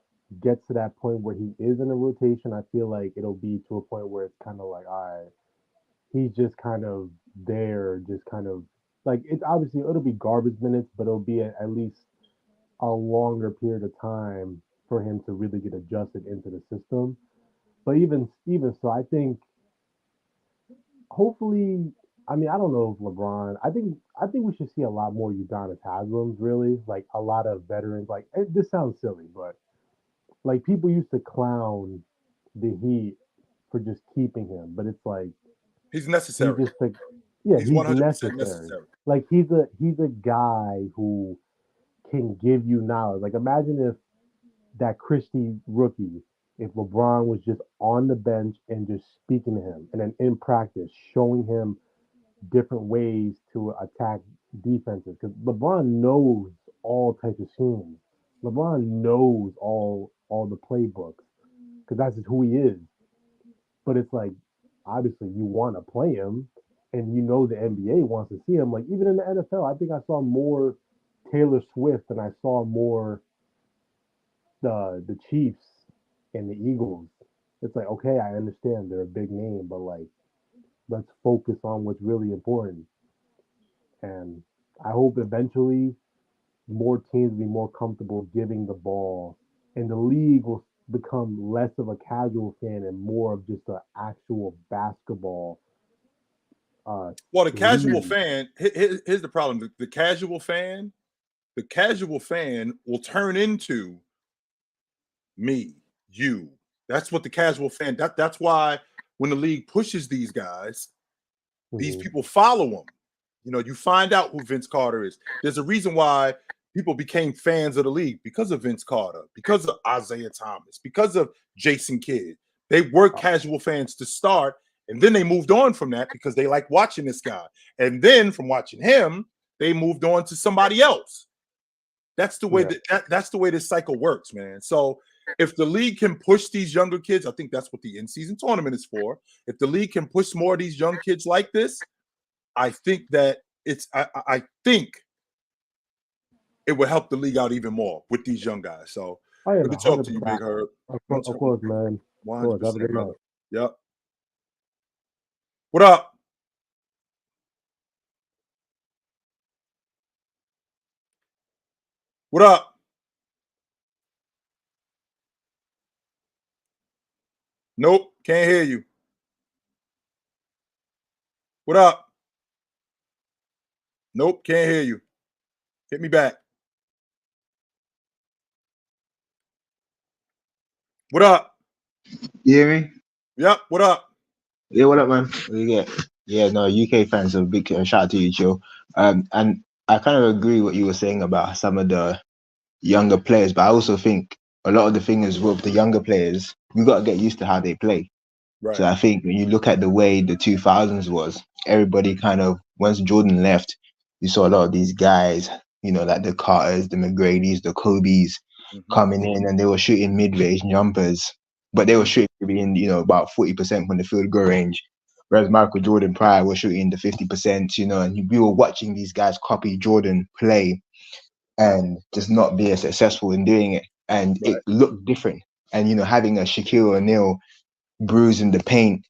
gets to that point where he is in a rotation, I feel like it'll be to a point where it's kind of like, all right, he's just kind of there, just kind of like it's obviously it'll be garbage minutes, but it'll be at least a longer period of time for him to really get adjusted into the system. But even so, I think hopefully, I mean, I don't know if LeBron. I think we should see a lot more Udonis Haslam's, really, like a lot of veterans. Like this sounds silly, but like people used to clown the Heat for just keeping him, but it's like he's necessary. He's just like, yeah, he's 100% necessary. Like he's a guy who can give you knowledge. Like imagine if that Christie rookie, if LeBron was just on the bench and just speaking to him, and then in practice showing him different ways to attack defenses, because LeBron knows all types of schemes. LeBron knows all the playbooks because that's just who he is. But it's like obviously you want to play him, and you know the NBA wants to see him. Like even in the NFL, I think I saw more Taylor Swift than I saw more the Chiefs and the Eagles. It's like, okay, I understand they're a big name, but like let's focus on what's really important. And I hope eventually more teams will be more comfortable giving the ball, and the league will become less of a casual fan and more of just an actual basketball. Well, the casual fan, here's the problem. The casual fan will turn into me, you. That's what the casual fan, that's why when the league pushes these guys, these people follow them. You know, you find out who Vince Carter is. There's a reason why people became fans of the league, because of Vince Carter, because of Isaiah Thomas, because of Jason Kidd. They were casual fans to start, and then they moved on from that because they like watching this guy. And then from watching him, they moved on to somebody else. That's the way that's the way this cycle works, man. So if the league can push these younger kids, I think that's what the in-season tournament is for. If the league can push more of these young kids like this, I think that I think it will help the league out even more with these young guys. So good to talk to you, Big Herb. Of course, man. 100%, brother. Yep. What up? What up? Nope, can't hear you. What up? Nope, can't hear you. Hit me back. What up? You hear me? Yep, what up? Yeah, what up, man? What do you get? Yeah, no, UK fans are a big shout out to you, Chill. And I kind of agree what you were saying about some of the younger players, but I also think a lot of the things with the younger players, we got to get used to how they play. Right. So I think when you look at the way the 2000s was, everybody kind of, once Jordan left, you saw a lot of these guys, you know, like the Carters, the McGrady's, the Kobe's coming in, and they were shooting mid-range jumpers, but they were shooting in, you know, about 40% from the field goal range. Whereas Michael Jordan prior was shooting the 50%, you know, and we were watching these guys copy Jordan play and just not be as successful in doing it. And it looked different and having a Shaquille O'Neal bruise in the paint,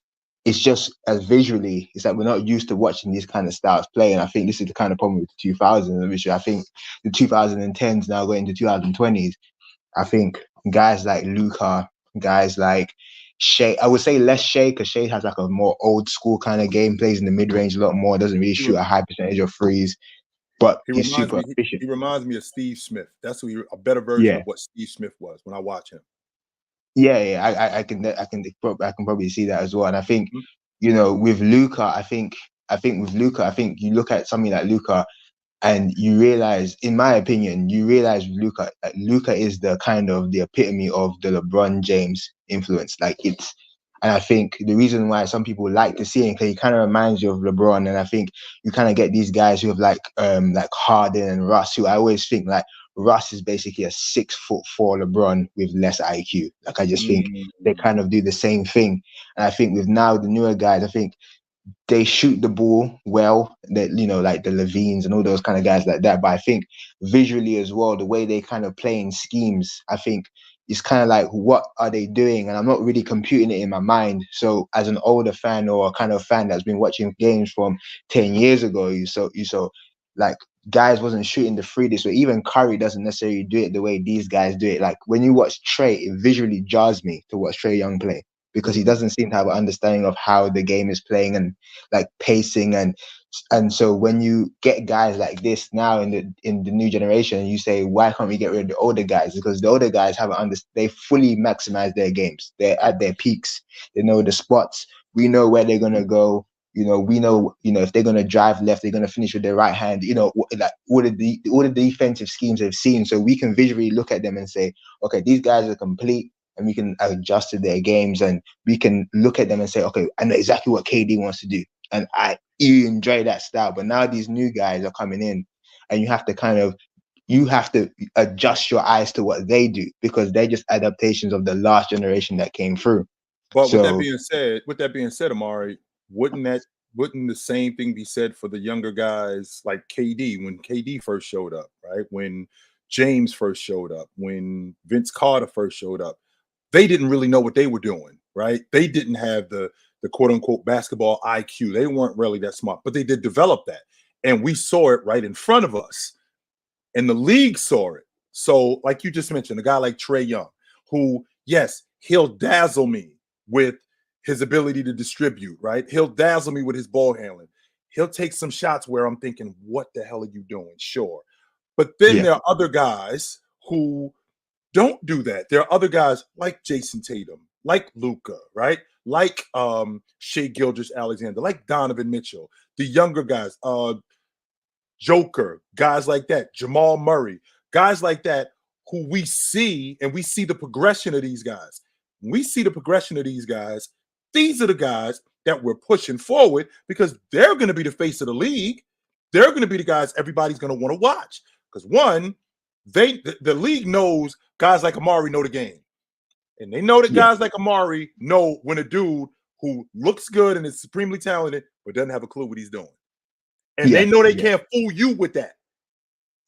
it's just as visually, it's like we're not used to watching these kind of styles play. And I think this is the kind of problem with the 2000s, which I think the 2010s now going into 2020s. I think guys like Luka, guys like Shea, I would say less Shea, because Shea has like a more old school kind of game, plays in the mid range a lot more, doesn't really shoot a high percentage of threes, but he's super efficient. He reminds me of Steve Smith. That's a better version of what Steve Smith was when I watch him. Yeah, I can probably see that as well. And I think, with Luka, I think you look at something like Luka, and you realize, in my opinion, Luka is the kind of the epitome of the LeBron James influence. And I think the reason why some people like to see him, because he kind of reminds you of LeBron. And I think you kind of get these guys who have like Harden and Russ, who I always think like Russ is basically a 6'4" LeBron with less IQ. Like, I just think they kind of do the same thing. And I think with now the newer guys, I think they shoot the ball well, that like the Levines and all those kind of guys like that. But I think visually as well, the way they kind of play in schemes, I think it's kind of like, what are they doing? And I'm not really computing it in my mind. So as an older fan, or a kind of fan that's been watching games from 10 years ago, you saw like guys wasn't shooting the free this way. Even Curry doesn't necessarily do it the way these guys do it. Like when you watch Trey, it visually jars me to watch Trey Young play, because he doesn't seem to have an understanding of how the game is playing and like pacing. And so when you get guys like this now in the new generation, you say, why can't we get rid of the older guys? Because the older guys they fully maximize their games. They're at their peaks. They know the spots. We know where they're gonna go. We know if they're gonna drive left, they're gonna finish with their right hand. Like all the defensive schemes they've seen, so we can visually look at them and say, okay, these guys are complete. And we can adjust to their games, and we can look at them and say, okay, I know exactly what KD wants to do. And you enjoy that style. But now these new guys are coming in, and you have to adjust your eyes to what they do, because they're just adaptations of the last generation that came through. But with that being said, Amari, wouldn't the same thing be said for the younger guys like KD, when KD first showed up, right? When James first showed up, when Vince Carter first showed up, they didn't really know what they were doing, right? They didn't have the quote unquote basketball IQ. They weren't really that smart, but they did develop that. And we saw it right in front of us. And the league saw it. So like you just mentioned, a guy like Trey Young, who, yes, he'll dazzle me with his ability to distribute, right? He'll dazzle me with his ball handling. He'll take some shots where I'm thinking, what the hell are you doing? Sure. But then there are other guys who don't do that. There are other guys like Jason Tatum, like Luka, right? Like Shea Gilgeous-Alexander, like Donovan Mitchell, the younger guys, Joker, guys like that, Jamal Murray, guys like that, who we see, and we see the progression of these guys. When we see the progression of these guys, these are the guys that we're pushing forward, because they're going to be the face of the league. They're going to be the guys everybody's going to want to watch. Because one, the league knows guys like Amari know the game. And they know that guys like Amari know when a dude who looks good and is supremely talented but doesn't have a clue what he's doing. And they know they can't fool you with that.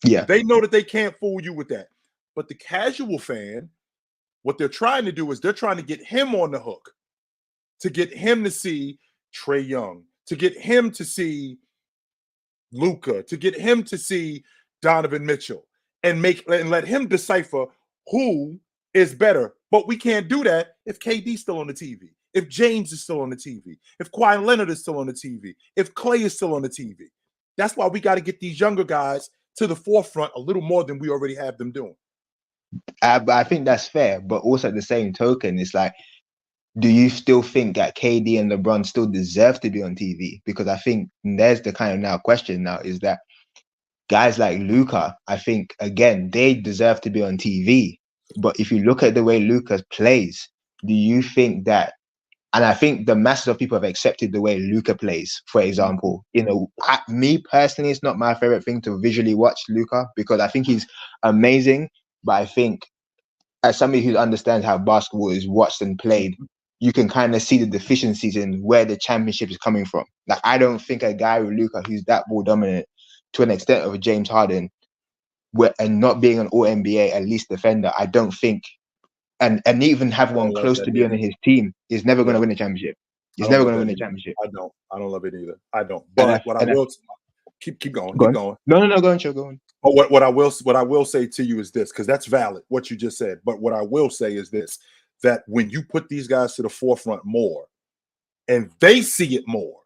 Yeah. They know that they can't fool you with that. But the casual fan, what they're trying to do is they're trying to get him on the hook, to get him to see Trey Young, to get him to see Luka, to get him to see Donovan Mitchell, and let him decipher who is better. But we can't do that if KD's still on the TV, if James is still on the TV, if Kawhi Leonard is still on the TV, if Klay is still on the TV. That's why we got to get these younger guys to the forefront a little more than we already have them doing. But I think that's fair. But also at the same token, it's like, do you still think that KD and LeBron still deserve to be on TV? Because I think there's the kind of now question now, is that guys like Luka, I think, again, they deserve to be on TV. But if you look at the way Luka plays, do you think that, and I think the masses of people have accepted the way Luka plays, for example, me personally, it's not my favorite thing to visually watch Luka, because I think he's amazing. But I think as somebody who understands how basketball is watched and played, you can kind of see the deficiencies in where the championship is coming from. Like, I don't think a guy with Luka who's that ball dominant to an extent of James Harden, and not being an All NBA at least defender, I don't think and even have one love close that to being on either. his team, is never going Yeah. to win a championship. He's I don't never love going to that win a either. championship. I don't love it either. I don't. And But what I will keep going. go Keep on. going. No, go on, Joe, go on. But what I will say to you is this, because that's valid what you just said. But what I will say is this: that when you put these guys to the forefront more, and they see it more,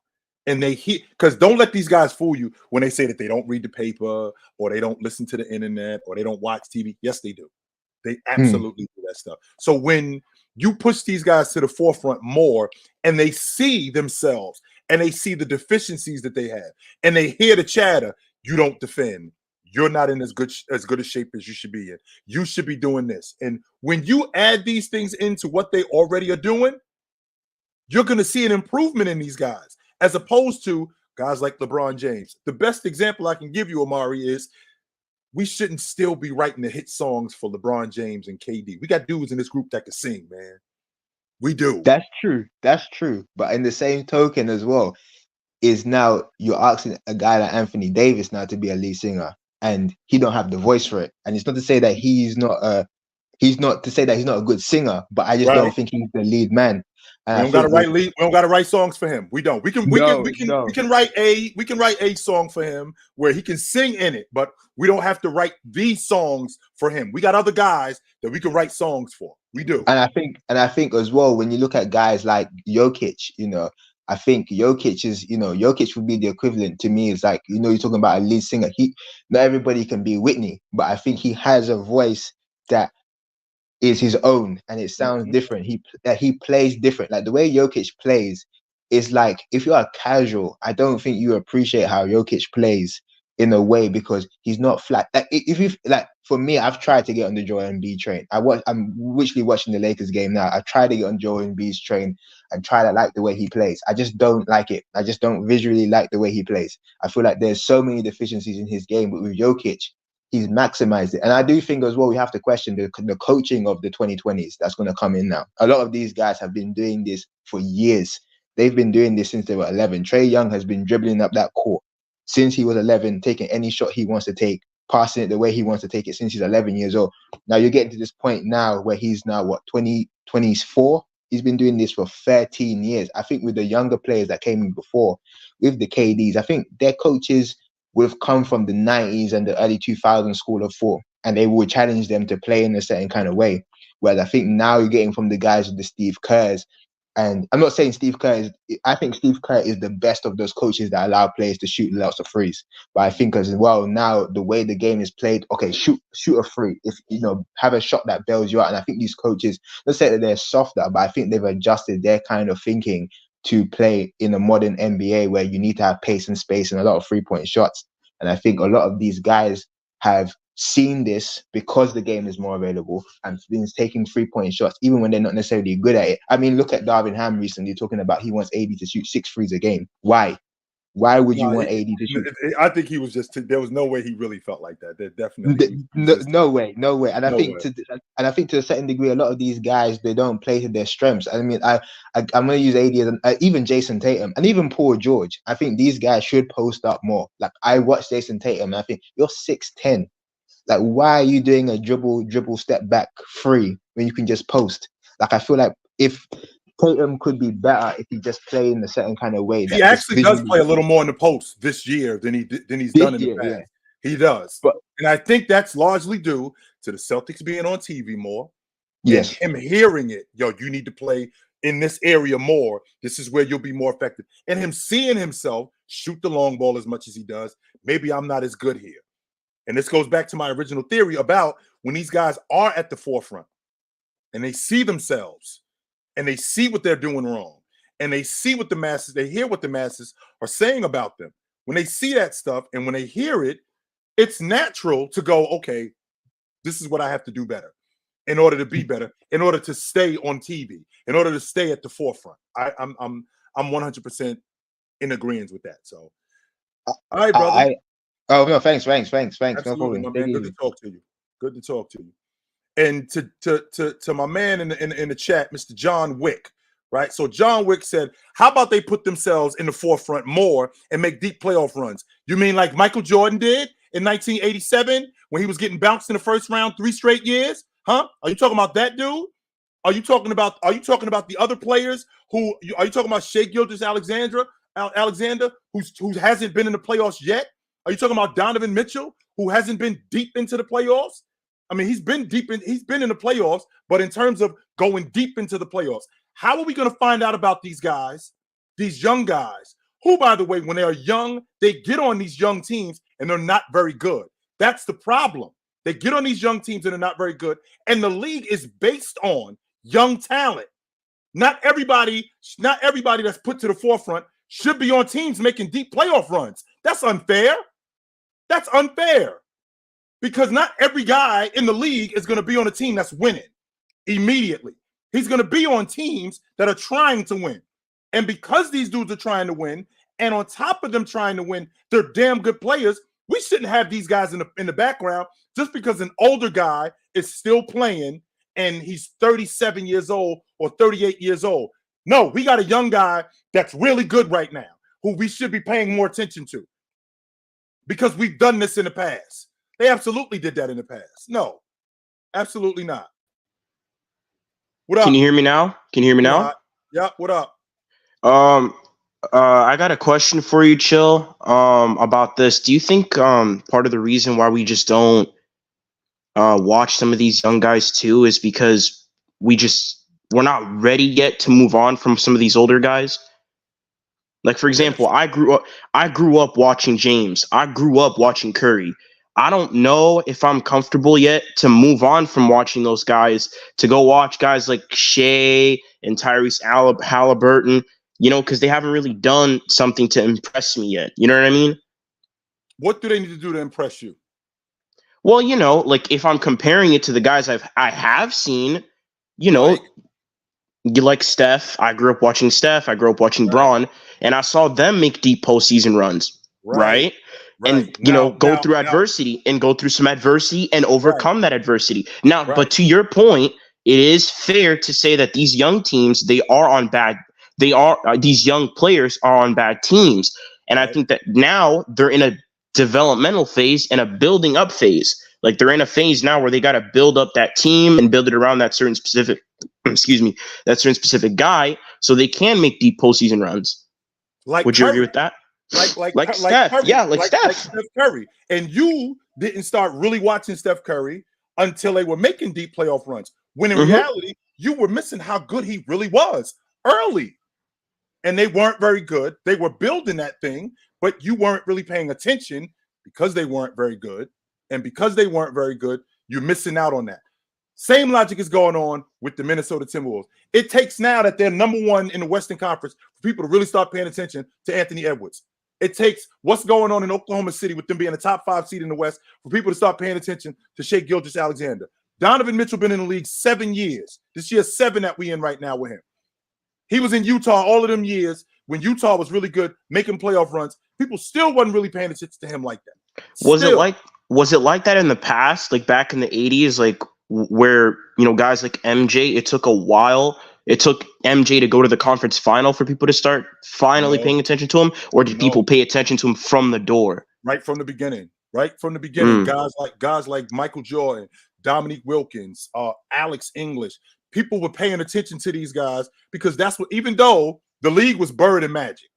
and they hear, because don't let these guys fool you when they say that they don't read the paper or they don't listen to the internet or they don't watch TV. Yes, they do. They absolutely do that stuff. So when you push these guys to the forefront more and they see themselves and they see the deficiencies that they have and they hear the chatter, you don't defend. You're not in as good a shape as you should be in. You should be doing this. And when you add these things into what they already are doing, you're going to see an improvement in these guys, as opposed to guys like LeBron James. The best example I can give you, Amari, is we shouldn't still be writing the hit songs for LeBron James and KD. We got dudes in this group that can sing, man. We do. That's true. That's true. But in the same token as well, is now you're asking a guy like Anthony Davis now to be a lead singer, and he don't have the voice for it. And it's not to say that he's not a good singer, but I just don't think he's the lead man. We don't got to write lead. We don't got to write songs for him. We don't. We can write a song for him where he can sing in it, but we don't have to write these songs for him. We got other guys that we can write songs for. We do. And I think as well, when you look at guys like Jokic, I think Jokic would be the equivalent to me. Is like, you're talking about a lead singer. Not everybody can be Whitney, but I think he has a voice that is his own, and it sounds different. He plays different. Like the way Jokic plays is like, if you are casual, I don't think you appreciate how Jokic plays in a way, because he's not flat. Like if you like, for me, I've tried to get on the Joel Embiid train. I'm literally watching the Lakers game now. I tried to get on Joel Embiid's train and try to like the way he plays. I just don't like it. I just don't visually like the way he plays. I feel like there's so many deficiencies in his game, but with Jokic, he's maximized it. And I do think as well, we have to question the coaching of the 2020s that's going to come in now. A lot of these guys have been doing this for years. They've been doing this since they were 11. Trae Young has been dribbling up that court since he was 11, taking any shot he wants to take, passing it the way he wants to take it since he's 11 years old. Now you're getting to this point now where he's now, 24? He's been doing this for 13 years. I think with the younger players that came in before, with the KDs, I think their coaches would have come from the 90s and the early 2000s school of thought, and they would challenge them to play in a certain kind of way. Whereas I think now you're getting from the guys with the Steve Kerrs. And I'm not saying Steve Kerr I think Steve Kerr is the best of those coaches that allow players to shoot lots of threes. But I think as well, now the way the game is played, okay, shoot a free. If have a shot that bails you out. And I think these coaches, let's say that they're softer, but I think they've adjusted their kind of thinking to play in a modern NBA where you need to have pace and space and a lot of 3-point shots. And I think a lot of these guys have seen this because the game is more available and been taking 3-point shots even when they're not necessarily good at it. I mean, look at Darvin Ham recently talking about he wants AD to shoot 6 threes a game. Why would you want AD to shoot? I think he was there was no way he really felt like that. There definitely no way. And I think to a certain degree, a lot of these guys, they don't play to their strengths. I mean, I'm going to use AD as even Jason Tatum and even Paul George. I think these guys should post up more. Like, I watch Jason Tatum and I think, you're 6'10". Like, why are you doing a dribble step back free when you can just post? Like, I feel like if Tatum could be better if he just played in a certain kind of way. He actually does play a little more in the post this year than he's done in the past. Yeah. He does. And I think that's largely due to the Celtics being on TV more. Yes. And him hearing it. Yo, you need to play in this area more. This is where you'll be more effective. And him seeing himself shoot the long ball as much as he does. Maybe I'm not as good here. And this goes back to my original theory about when these guys are at the forefront and they see themselves and they see what they're doing wrong and they see what they hear what the masses are saying about them. When they see that stuff and when they hear it, it's natural to go, okay, this is what I have to do better in order to be better, in order to stay on TV, in order to stay at the forefront. I'm 100% in agreement with that. So, all right, brother. Oh no, thanks. Absolutely, No problem. My man. Good to talk to you. And to my man in the chat, Mr. John Wick, right? So John Wick said, how about they put themselves in the forefront more and make deep playoff runs? You mean like Michael Jordan did in 1987 when he was getting bounced in the first round 3 straight years? Huh? Are you talking about that dude? Are you talking about the other players who are you talking about Shai Gilgeous-Alexander who hasn't been in the playoffs yet? Are you talking about Donovan Mitchell who hasn't been deep into the playoffs? I mean, he's been in the playoffs, but in terms of going deep into the playoffs, how are we going to find out about these guys, these young guys, who, by the way, when they are young, they get on these young teams and they're not very good. That's the problem. They get on these young teams and they're not very good. And the league is based on young talent. Not everybody that's put to the forefront should be on teams making deep playoff runs. That's unfair. That's unfair. Because not every guy in the league is going to be on a team that's winning immediately. He's going to be on teams that are trying to win. And because these dudes are trying to win, and on top of them trying to win, they're damn good players, we shouldn't have these guys in the background just because an older guy is still playing and he's 37 years old or 38 years old. No, we got a young guy that's really good right now who we should be paying more attention to because we've done this in the past. They absolutely did that in the past. No, absolutely not. What up? Can you hear me now? Yeah, what up? I got a question for you, Chill, about this. Do you think part of the reason why we just don't watch some of these young guys too is because we're not ready yet to move on from some of these older guys? Like, for example, I grew up watching James. I grew up watching Curry. I don't know if I'm comfortable yet to move on from watching those guys to go watch guys like Shea and Tyrese Halliburton, you know, because they haven't really done something to impress me yet. You know what I mean? What do they need to do to impress you? Well, you know, like if I'm comparing it to the guys I have seen, you know, right. You like Steph. I grew up watching Steph. I grew up watching Braun, and I saw them make deep postseason runs, right? And go through adversity and go through some adversity and overcome that adversity. Now, but to your point, it is fair to say that these young teams, these young players are on bad teams. And I think that now they're in a developmental phase and a building up phase. Like they're in a phase now where they got to build up that team and build it around that certain specific, guy so they can make deep postseason runs. Would you agree with that? Like Steph. Steph Curry. And you didn't start really watching Steph Curry until they were making deep playoff runs. When in reality, you were missing how good he really was early. And they weren't very good. They were building that thing, but you weren't really paying attention because they weren't very good. And because they weren't very good, you're missing out on that. Same logic is going on with the Minnesota Timberwolves. It takes now that they're number one in the Western Conference for people to really start paying attention to Anthony Edwards. It takes what's going on in Oklahoma City with them being a top 5 seed in the West for people to start paying attention to Shai Gilgeous-Alexander. Donovan Mitchell been in the league 7 years. This year's 7 that we in right now with him. He was in Utah all of them years when Utah was really good, making playoff runs. People still wasn't really paying attention to him like that. Was it like that in the past, like back in the 80s, like where, you know, guys like MJ, it took a while. It took MJ to go to the conference final for people to start finally paying attention to him, or did people pay attention to him from the door? Right from the beginning. Guys like Michael Jordan, Dominique Wilkins, Alex English. People were paying attention to these guys because that's what, even though the league was buried in magic,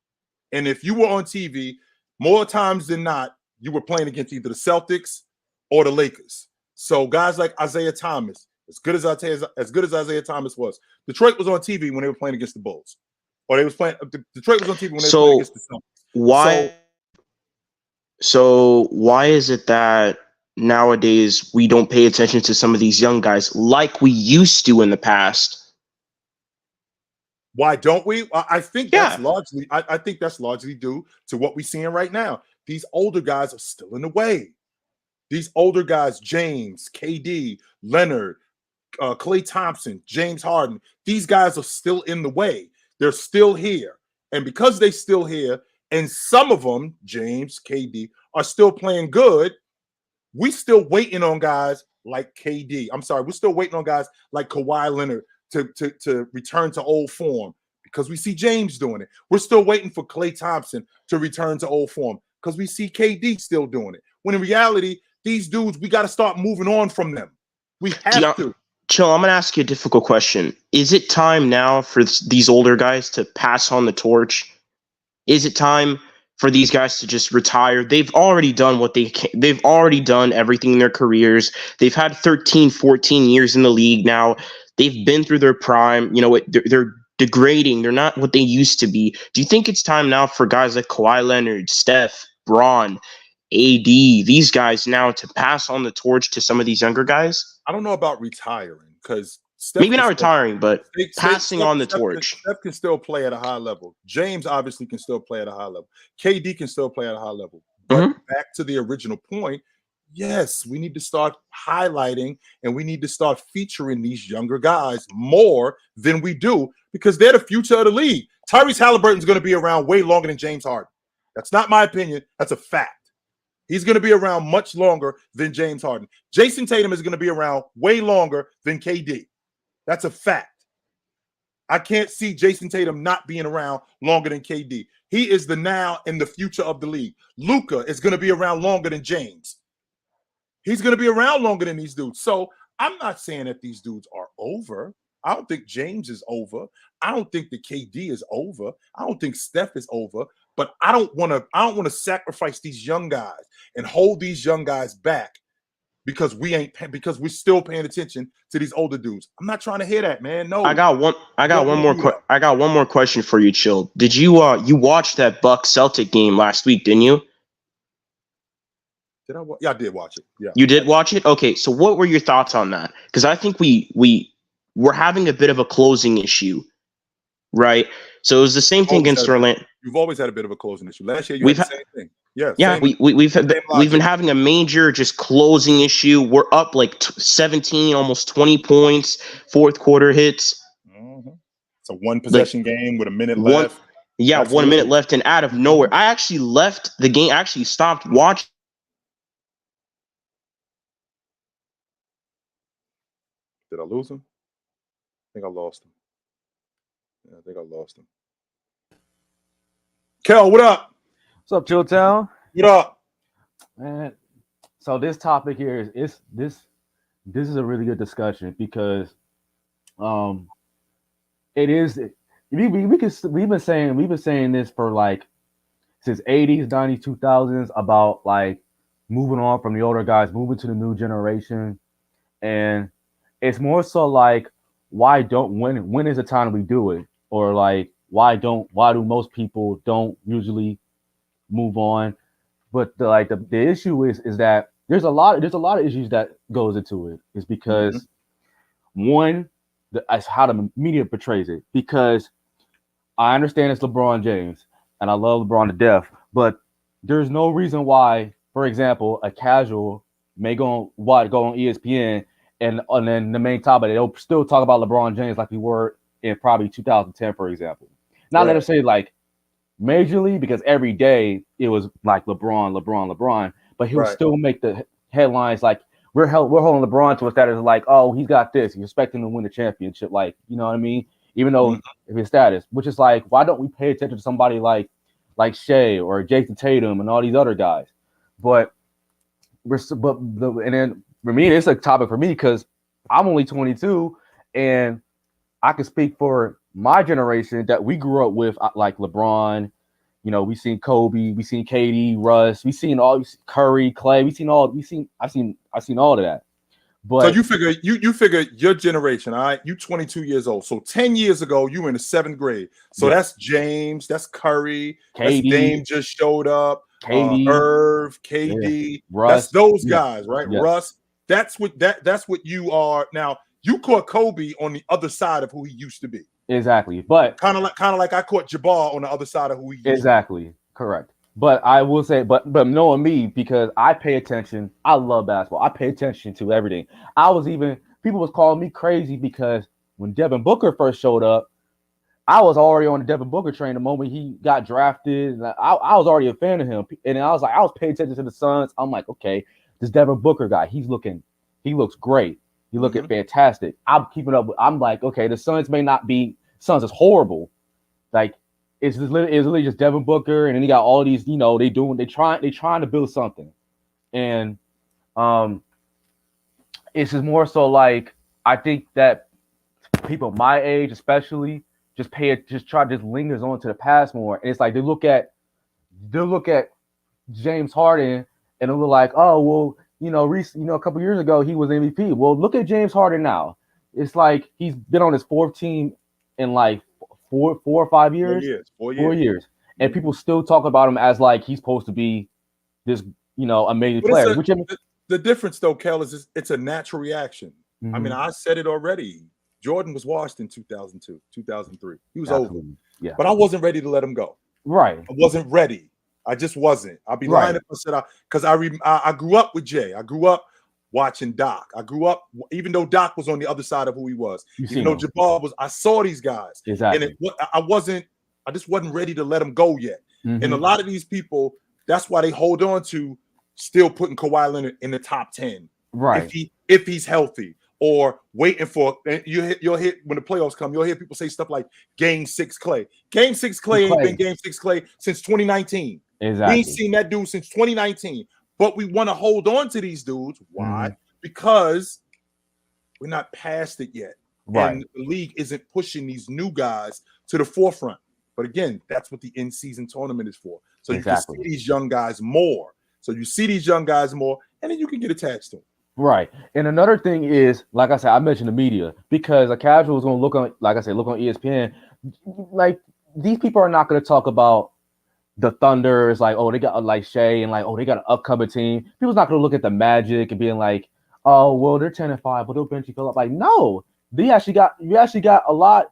and if you were on TV, more times than not, you were playing against either the Celtics or the Lakers. So guys like Isaiah Thomas, as good as Isaiah Thomas was, Detroit was on TV when they were playing against the Bulls, or Detroit was on TV when they were playing against the Celtics. So why is it that nowadays we don't pay attention to some of these young guys like we used to in the past? Why don't we? I think that's largely due to what we're seeing right now. These older guys are still in the way. These older guys, James, KD, Leonard, Klay Thompson, James Harden, these guys are still in the way. They're still here. And because they're still here, and some of them, James, KD, are still playing good, we still waiting on guys like KD. I'm sorry, we're still waiting on guys like Kawhi Leonard to return to old form because we see James doing it. We're still waiting for Klay Thompson to return to old form because we see KD still doing it. When in reality, these dudes, we got to start moving on from them. We have to. Chill, I'm gonna ask you a difficult question. Is it time now for these older guys to pass on the torch? Is it time for these guys to just retire? They've already done what they can. They've already done everything in their careers. They've had 13, 14 years in the league now. They've been through their prime. You know, they're degrading. They're not what they used to be. Do you think it's time now for guys like Kawhi Leonard, Steph, Braun, AD, these guys now to pass on the torch to some of these younger guys? I don't know about retiring because maybe not retiring, but passing on the torch. Steph can still play at a high level. James obviously can still play at a high level. KD can still play at a high level. But back to the original point, yes, we need to start highlighting and we need to start featuring these younger guys more than we do because they're the future of the league. Tyrese Halliburton's going to be around way longer than James Harden. That's not my opinion. That's a fact. He's going to be around much longer than James Harden. Jason Tatum is going to be around way longer than KD. That's a fact. I can't see Jason Tatum not being around longer than KD. He is the now and the future of the league. Luka is going to be around longer than James. He's going to be around longer than these dudes. So I'm not saying that these dudes are over. I don't think James is over. I don't think the KD is over. I don't think Steph is over. But I don't want to sacrifice these young guys and hold these young guys back because we're still paying attention to these older dudes. I'm not trying to hear that, man. No. I got one more question for you, Chill. Did you you watch that Bucks Celtic game last week, didn't you? Did I? Yeah, I did watch it. Yeah. You did watch it? Okay, so what were your thoughts on that? Because I think we're having a bit of a closing issue, right? So it was the same thing against Orlando. You've always had a bit of a closing issue. Last year, you had the same thing. Yeah, we've been having a major just closing issue. We're up like 17, almost 20 points. Fourth quarter hits. It's a one possession game with a minute left. 1 minute left, and out of nowhere, I actually left the game. Actually stopped watching. Did I lose him? I think I lost him. Yeah, I think I lost him. Kel, what up? What's up, Chilltown? What up? Man, so this topic here is this is a really good discussion because it is we've been saying this for like since 80s, 90s, 2000s about like moving on from the older guys, moving to the new generation. And it's more so like when is the time we do it? Or like why do most people don't usually move on? But the issue is that there's a lot of issues that goes into it. It's because one, that's how the media portrays it. Because I understand it's LeBron James and I love LeBron to death, but there's no reason why, for example, a casual may go on ESPN and then the main topic they'll still talk about LeBron James like we were in probably 2010, for example. Not let us say like majorly because every day it was like LeBron, but he'll still make the headlines like we're holding LeBron to a status like, oh, he's got this, you expect him to win the championship, like, you know what I mean? Even though of his status, which is like, why don't we pay attention to somebody like Shea or Jason Tatum and all these other guys? But then for me, it's a topic for me because I'm only 22 and I can speak for my generation that we grew up with, like LeBron. You know, we seen Kobe, we seen KD, Russ, we seen all Curry, Klay, I've seen all of that. But so you figure your generation, all right? You 22 years old. So 10 years ago, you were in the 7th grade. So that's James, that's Curry, KD, that's Dame just showed up, KD, Irv, KD, Russ, that's those guys, right? Yes. Russ. That's what you are now. You caught Kobe on the other side of who he used to be. Exactly. But kind of like I caught Jabbar on the other side of who he used exactly. to be. Correct. But I will say, but knowing me, because I pay attention, I love basketball. I pay attention to everything. People was calling me crazy because when Devin Booker first showed up, I was already on the Devin Booker train the moment he got drafted. And I was already a fan of him. And I was paying attention to the Suns. I'm like, okay, this Devin Booker guy, he looks great. He looking fantastic. I'm keeping up. I'm like, okay, the Suns Suns is horrible. Like, it's literally just Devin Booker, and then you got all these, you know, they trying to build something. And it's just more so like I think that people my age, especially, just lingers on to the past more, and it's like they look at James Harden and it'll look like, oh well, a couple years ago he was MVP. Well, look at James Harden now. It's like he's been on his fourth team in like four or 5 years. 4 years. And people still talk about him as like he's supposed to be this, amazing player. The difference though, Kel, is it's a natural reaction. I mean, I said it already. Jordan was washed in 2002, 2003. He was over. Yeah. But I wasn't ready to let him go. Right. I wasn't ready. I just wasn't. I'd be lying if I said because I grew up with Jay. I grew up watching Doc. I grew up, even though Doc was on the other side of who he was. Even though Jabbar was, I saw these guys. Exactly. And I just wasn't ready to let them go yet. And a lot of these people, that's why they hold on to still putting Kawhi Leonard in the top 10. Right. If he's healthy. Or waiting for you'll hit when the playoffs come, you'll hear people say stuff like Game 6 Klay. Game 6 Klay ain't been Game 6 Klay since 2019. Exactly. We ain't seen that dude since 2019. But we want to hold on to these dudes. Why? Because we're not past it yet. Right. And the league isn't pushing these new guys to the forefront. But again, that's what the in-season tournament is for. So you can see these young guys more. And then you can get attached to them. Right. And another thing is, like I said, I mentioned the media because a casual is going to look on ESPN. Like, these people are not going to talk about the Thunder. It's like, oh, they got like Shea and like, oh, they got an upcoming team. People's not going to look at the Magic and being like, oh, well, they're 10-5, but they'll eventually fill up. Like, no, you actually got a lot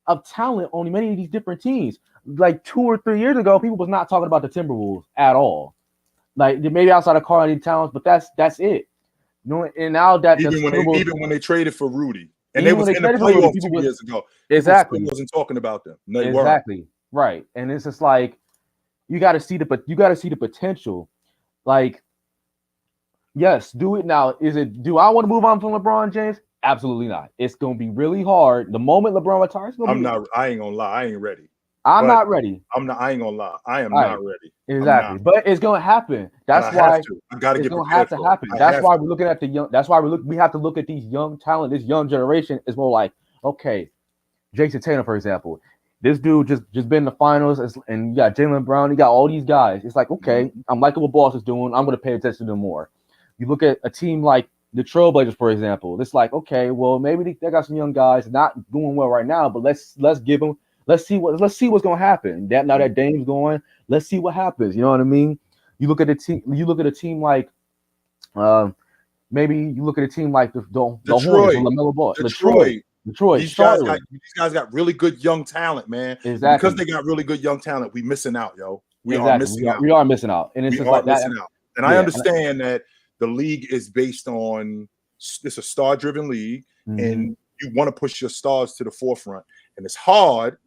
of talent on many of these different teams. Like 2 or 3 years ago, people was not talking about the Timberwolves at all. Like, maybe outside of Karl Anthony Towns, but that's it. And now that even when they traded for Rudy, and they was in the playoffs 2 years ago, exactly, wasn't talking about them. No, exactly, right. And it's just like you got to see the potential. Like, yes, do it now. Do I want to move on from LeBron James? Absolutely not. It's gonna be really hard. The moment LeBron retires, I ain't gonna lie. I ain't ready. I'm not ready. I ain't gonna lie. I am not ready. Exactly. But it's gonna happen. That's why I gotta get prepared. It's gonna have to happen. That's why we're looking at the young. That's why we have to look at these young talent. This young generation is more like, okay, Jason Tatum, for example. This dude just been in the finals, and you got Jaylen Brown. You got all these guys. It's like, okay, I'm liking what Boss is doing. I'm gonna pay attention to them more. You look at a team like the Trailblazers, for example. It's like, okay, well, maybe they got some young guys not doing well right now, but let's give them. Let's see what's gonna happen. Now that Dame's going, let's see what happens. You know what I mean? You look at a team like, maybe you look at a team like the Hornets or LaMelo Ball. Detroit. These guys got really good young talent, man. Exactly. Because they got really good young talent, we missing out, yo. We are missing out. And it's just like that. And I understand that the league is based on it's a star-driven league, and you want to push your stars to the forefront, and it's hard.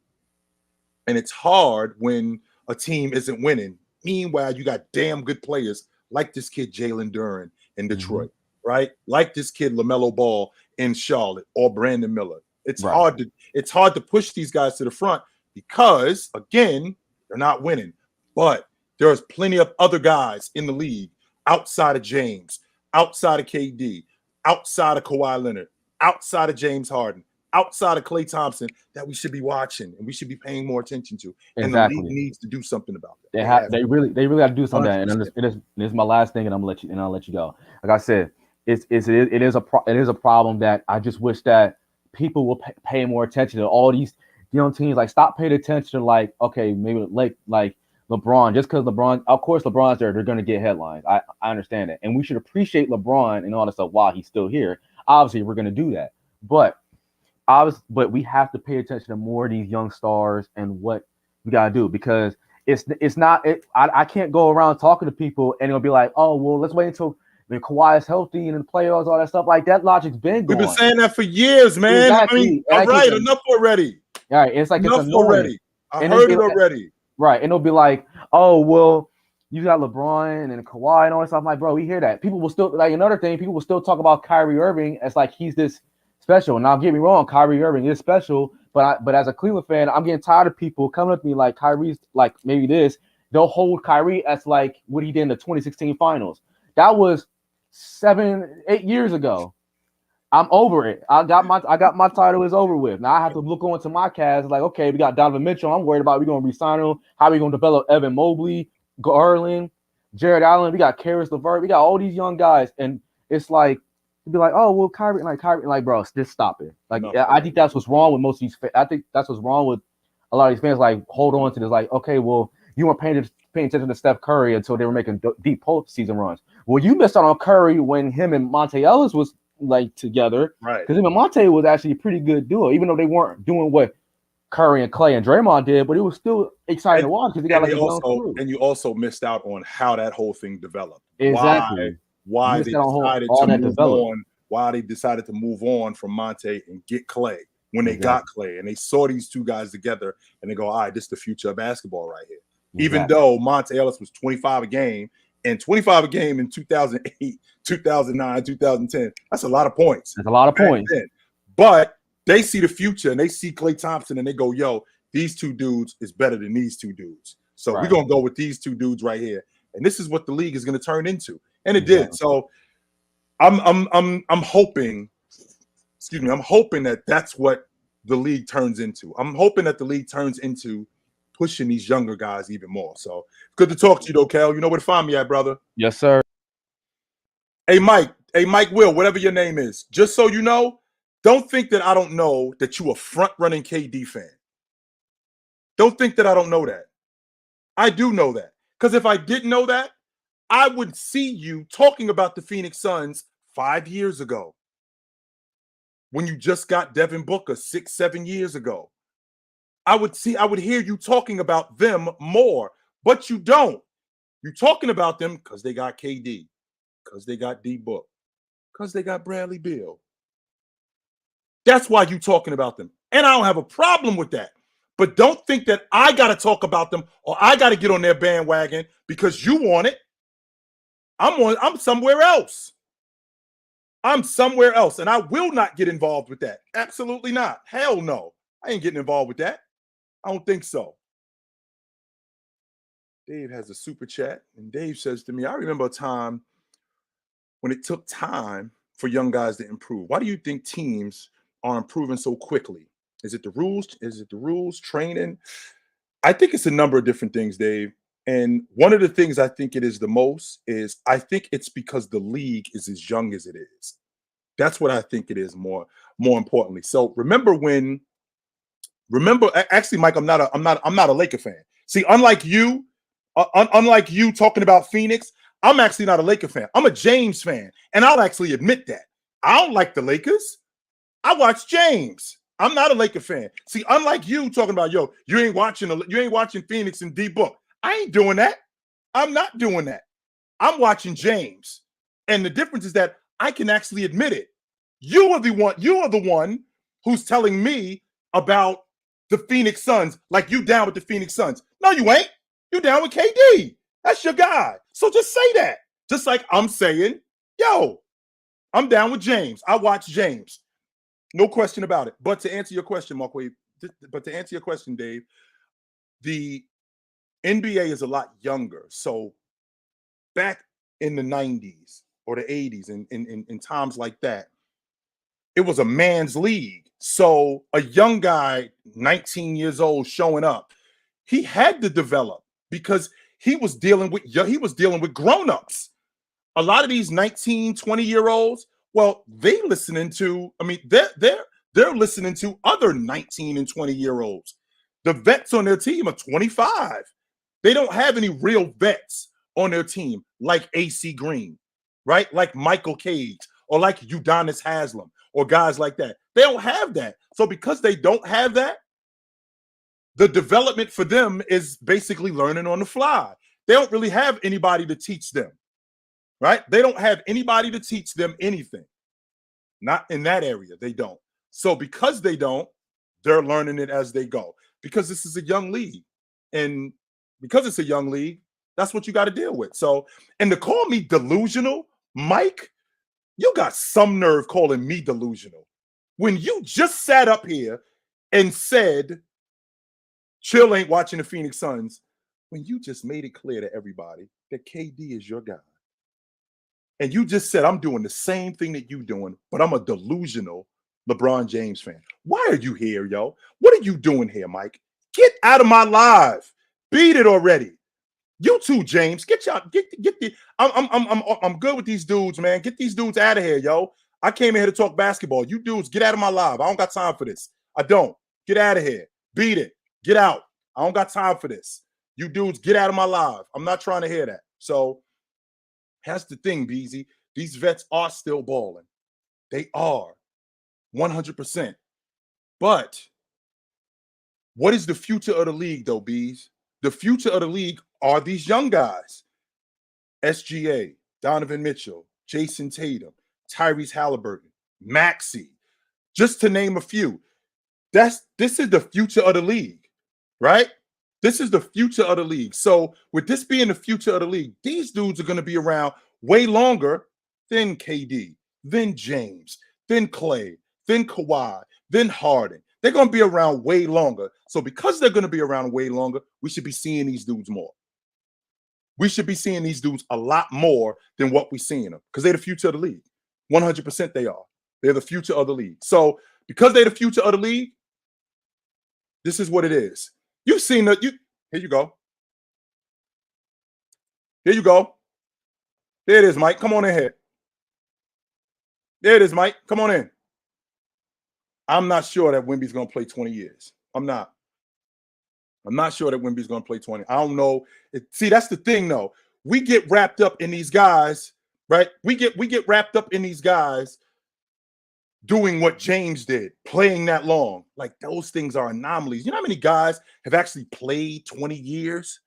And it's hard when a team isn't winning. Meanwhile, you got damn good players like this kid Jalen Duren in Detroit, right? Like this kid LaMelo Ball in Charlotte or Brandon Miller. It's hard to push these guys to the front because, again, they're not winning. But there's plenty of other guys in the league outside of James, outside of KD, outside of Kawhi Leonard, outside of James Harden, outside of Klay Thompson that we should be watching and we should be paying more attention to. And the league needs to do something about that. They really have to do something. And it is my last thing, and I'll let you go. Like I said, it is a problem that I just wish that people will pay more attention to all these young teams. Like, stop paying attention to, like, okay, maybe like LeBron, just because LeBron, of course LeBron's there, they're gonna get headlines. I understand it. And we should appreciate LeBron and all that stuff while he's still here. Obviously, we're gonna do that. But we have to pay attention to more of these young stars and what we gotta do, because I can't go around talking to people and it'll be like, oh well, let's wait until Kawhi is healthy and in the playoffs, all that stuff. Like, that logic's been going. We've been saying that for years, man. Exactly. I mean, all right, enough already. All right, it's like enough already. I heard it already. Right, and it'll be like, oh well, you got LeBron and Kawhi and all that stuff. I'm like, bro, we hear that. People will still, like, another thing, people will still talk about Kyrie Irving as like he's this special. Now, get me wrong, Kyrie Irving is special, but as a Cleveland fan, I'm getting tired of people coming up to me like Kyrie's like maybe this. They'll hold Kyrie as like what he did in the 2016 finals. That was 7-8 years ago. I'm over it. I got my title is over with. Now I have to look on to my cast. Like, okay, we got Donovan Mitchell. I'm worried about we gonna resign him. How we gonna develop Evan Mobley, Garland, Jared Allen? We got Karis LeVert. We got all these young guys, and it's like you'd be like, oh well, Kyrie, like, bro, just stop it. Like, No, I think that's what's wrong with most of these. I think that's what's wrong with a lot of these fans. Like, hold on to this. Like, okay, well, you weren't paying attention to Steph Curry until they were making deep postseason runs. Well, you missed out on Curry when him and Monte Ellis was like together, right? Because him and Monte was actually a pretty good duo, even though they weren't doing what Curry and Klay and Draymond did, but it was still exciting to watch because they got like a young crew. And you also missed out on how that whole thing developed. Exactly. Why they decided to move on? Why they decided to move on from Monte and get Klay when they got Klay, and they saw these two guys together, and they go, all right, this is the future of basketball right here. Even though Monte Ellis was 25 a game. And 25 a game in 2008, 2009, 2010. That's a lot of points. That's a lot of points. Then. But they see the future and they see Klay Thompson and they go, yo, these two dudes is better than these two dudes. So we're going to go with these two dudes right here. And this is what the league is going to turn into. And it did. So I'm hoping, I'm hoping that that's what the league turns into. I'm hoping that the league turns into pushing these younger guys even more. So good to talk to you, though, Kel. You know where to find me at, brother. Yes, sir. Hey, Mike. Hey, Mike Will, whatever your name is. Just so you know, don't think that I don't know that you a front-running KD fan. Don't think that I don't know that. I do know that. Because if I didn't know that, I would see you talking about the Phoenix Suns 5 years ago when you just got Devin Booker 6-7 years ago. I would hear you talking about them more, but you don't. You're talking about them because they got KD, because they got D-Book, because they got Bradley Beal. That's why you're talking about them. And I don't have a problem with that. But don't think that I got to talk about them or I got to get on their bandwagon because you want it. I'm somewhere else. I'm somewhere else, and I will not get involved with that. Absolutely not. Hell no. I ain't getting involved with that. I don't think so. Dave has a super chat, and Dave says to me, I remember a time when it took time for young guys to improve. Why do you think teams are improving so quickly? Is it the rules? Is it the rules, training? I think it's a number of different things, Dave. And one of the things I think it is the most is I think it's because the league is as young as it is. That's what I think it is more importantly. So actually, Mike, I'm not a Laker fan. See, unlike you talking about Phoenix, I'm actually not a Laker fan. I'm a James fan, and I'll actually admit that. I don't like the Lakers. I watch James. I'm not a Laker fan. See, unlike you talking about, yo, you ain't watching Phoenix and D-Book. I ain't doing that. I'm not doing that. I'm watching James. And the difference is that I can actually admit it. You are the one who's telling me about the Phoenix Suns, like you down with the Phoenix Suns. No, you ain't. You down with KD. That's your guy. So just say that. Just like I'm saying, yo, I'm down with James. I watch James. No question about it. But to answer your question, Dave, the NBA is a lot younger. So back in the 90s or the 80s and in times like that, it was a man's league. So a young guy, 19 years old, showing up, he had to develop because he was dealing with grown-ups. A lot of these 19, 20-year-olds, well, they're listening to other 19 and 20-year-olds. The vets on their team are 25. They don't have any real vets on their team like AC Green, right? Like Michael Cage or like Udonis Haslem or guys like that. They don't have that. So because they don't have that, the development for them is basically learning on the fly. They don't really have anybody to teach them, right? They don't have anybody to teach them anything. Not in that area. They don't. So because they don't, they're learning it as they go. Because this is a young league. And because it's a young league, that's what you got to deal with. So, and to call me delusional, Mike, you got some nerve calling me delusional. When you just sat up here and said, Chill ain't watching the Phoenix Suns, when you just made it clear to everybody that KD is your guy. And you just said, I'm doing the same thing that you doing, but I'm a delusional LeBron James fan. Why are you here, yo? What are you doing here, Mike? Get out of my live. Beat it already. You too, James. Get the. I'm good with these dudes, man. Get these dudes out of here, yo. I came in here to talk basketball. You dudes, get out of my live. I don't got time for this. I don't. Get out of here. Beat it. Get out. I don't got time for this. You dudes, get out of my live. I'm not trying to hear that. So that's the thing, Beezy. These vets are still balling. They are 100%. But what is the future of the league, though, Bees? The future of the league are these young guys. SGA, Donovan Mitchell, Jason Tatum, Tyrese Halliburton, Maxey, just to name a few. This is the future of the league, right? This is the future of the league. So with this being the future of the league, these dudes are going to be around way longer than KD, than James, than Klay, than Kawhi, than Harden. They're going to be around way longer. So because they're going to be around way longer, we should be seeing these dudes more. We should be seeing these dudes a lot more than what we're seeing them because they're the future of the league. 100% they are. They're the future of the league. So because they're the future of the league, this is what it is. You've seen that. Here you go. Here you go. There it is, Mike. Come on in here. There it is, Mike. Come on in. I'm not sure that Wemby's going to play 20 years. I'm not sure that Wemby's going to play 20. I don't know. See, that's the thing, though. We get wrapped up in these guys, right? We get wrapped up in these guys doing what James did, playing that long. Like, those things are anomalies. You know how many guys have actually played 20 years?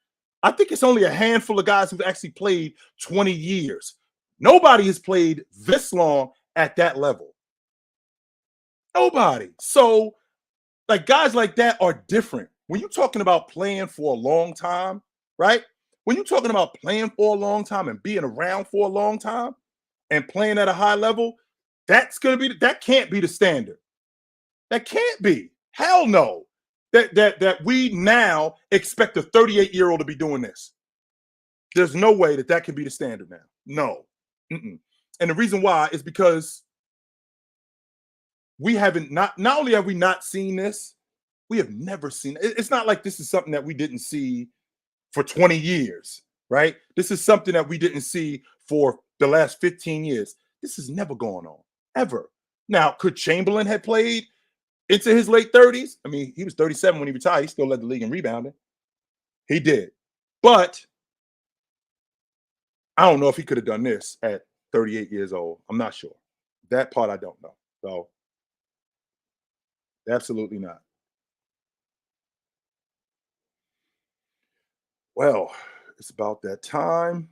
I think it's only a handful of guys who've actually played 20 years. Nobody has played this long at that level. Nobody. So, like, guys like that are different. When you're talking about playing for a long time, right? When you're talking about playing for a long time and being around for a long time and playing at a high level, that can't be the standard. That can't be. Hell no. That we now expect a 38-year-old to be doing this. There's no way that can be the standard now. No. And the reason why is because we haven't not only have we not seen this, we have never seen it. It's not like this is something that we didn't see for 20 years, right? This is something that we didn't see for the last 15 years. This has never gone on, ever. Now, could Chamberlain have played into his late 30s? I mean, he was 37 when he retired. He still led the league in rebounding. He did. But I don't know if he could have done this at 38 years old. I'm not sure. That part I don't know. So, absolutely not. Well, it's about that time.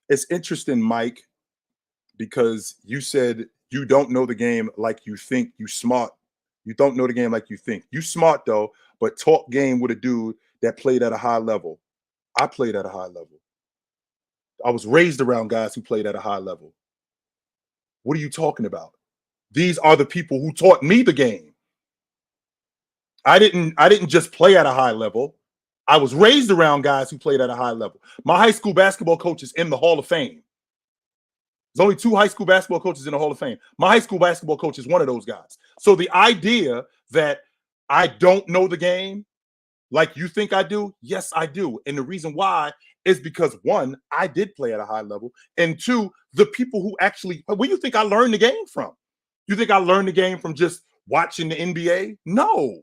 It's interesting, Mike, because you said you don't know the game like you think. You smart. You don't know the game like you think. You smart, though, but talk game with a dude that played at a high level. I played at a high level. I was raised around guys who played at a high level. What are you talking about? These are the people who taught me the game. I didn't just play at a high level. I was raised around guys who played at a high level. My high school basketball coach is in the Hall of Fame. There's only 2 high school basketball coaches in the Hall of Fame. My high school basketball coach is one of those guys. So the idea that I don't know the game like you think I do, yes, I do. And the reason why is because, 1, I did play at a high level. And 2, the people who actually, where do you think I learned the game from? You think I learned the game from just watching the NBA? No.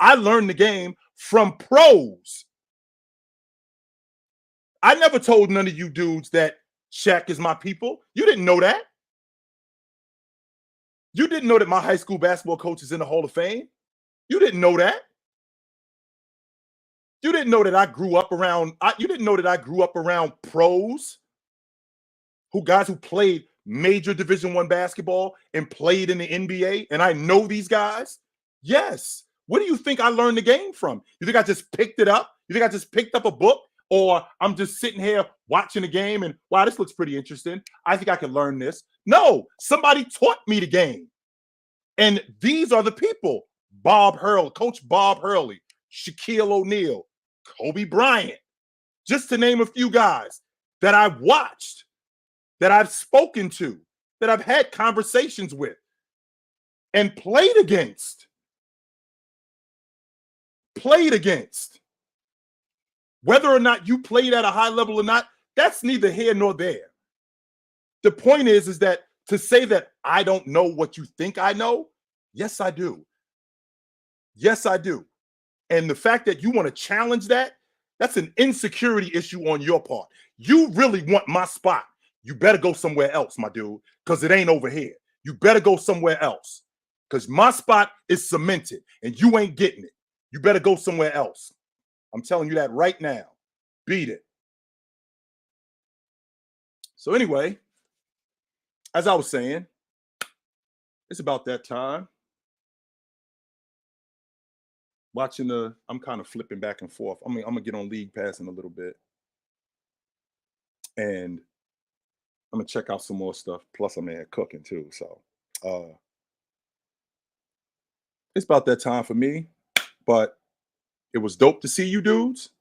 I learned the game from pros. I never told none of you dudes that Shaq is my people. You didn't know that. You didn't know that my high school basketball coach is in the Hall of Fame. You didn't know that. You didn't know that I grew up around. You didn't know that I grew up around pros, guys who played major Division I basketball and played in the NBA, and I know these guys. Yes. Where do you think I learned the game from? You think I just picked it up? You think I just picked up a book? Or I'm just sitting here watching the game and, wow, this looks pretty interesting. I think I can learn this. No, somebody taught me the game. And these are the people. Coach Bob Hurley, Shaquille O'Neal, Kobe Bryant, just to name a few guys that I watched that I've spoken to, that I've had conversations with and played against. Whether or not you played at a high level or not, that's neither here nor there. The point is that to say that I don't know what you think I know, yes, I do. Yes, I do. And the fact that you want to challenge that, that's an insecurity issue on your part. You really want my spot. You better go somewhere else, my dude, because it ain't over here. You better go somewhere else because my spot is cemented and you ain't getting it. You better go somewhere else. I'm telling you that right now. Beat it. So anyway, as I was saying, it's about that time. I'm kind of flipping back and forth. I'm gonna get on League Pass in a little bit. And I'm gonna check out some more stuff. Plus I'm in here cooking too. So it's about that time for me. But it was dope to see you dudes.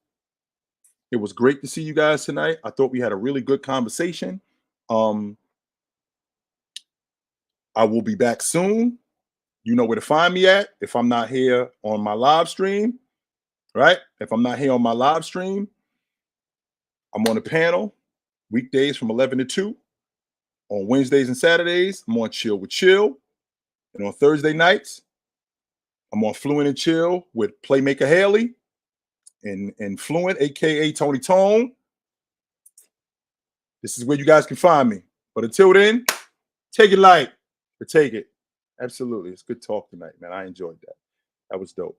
It was great to see you guys tonight. I thought we had a really good conversation. I will be back soon. You know where to find me at if I'm not here on my live stream, right? If I'm not here on my live stream, I'm on a panel weekdays from 11 to 2. On Wednesdays and Saturdays, I'm on Chill with Chill. And on Thursday nights, I'm on Fluent and Chill with Playmaker Haley and Fluent, a.k.a. Tony Tone. This is where you guys can find me. But until then, take it light, but take it. Absolutely. It's good talk tonight, man. I enjoyed that. That was dope.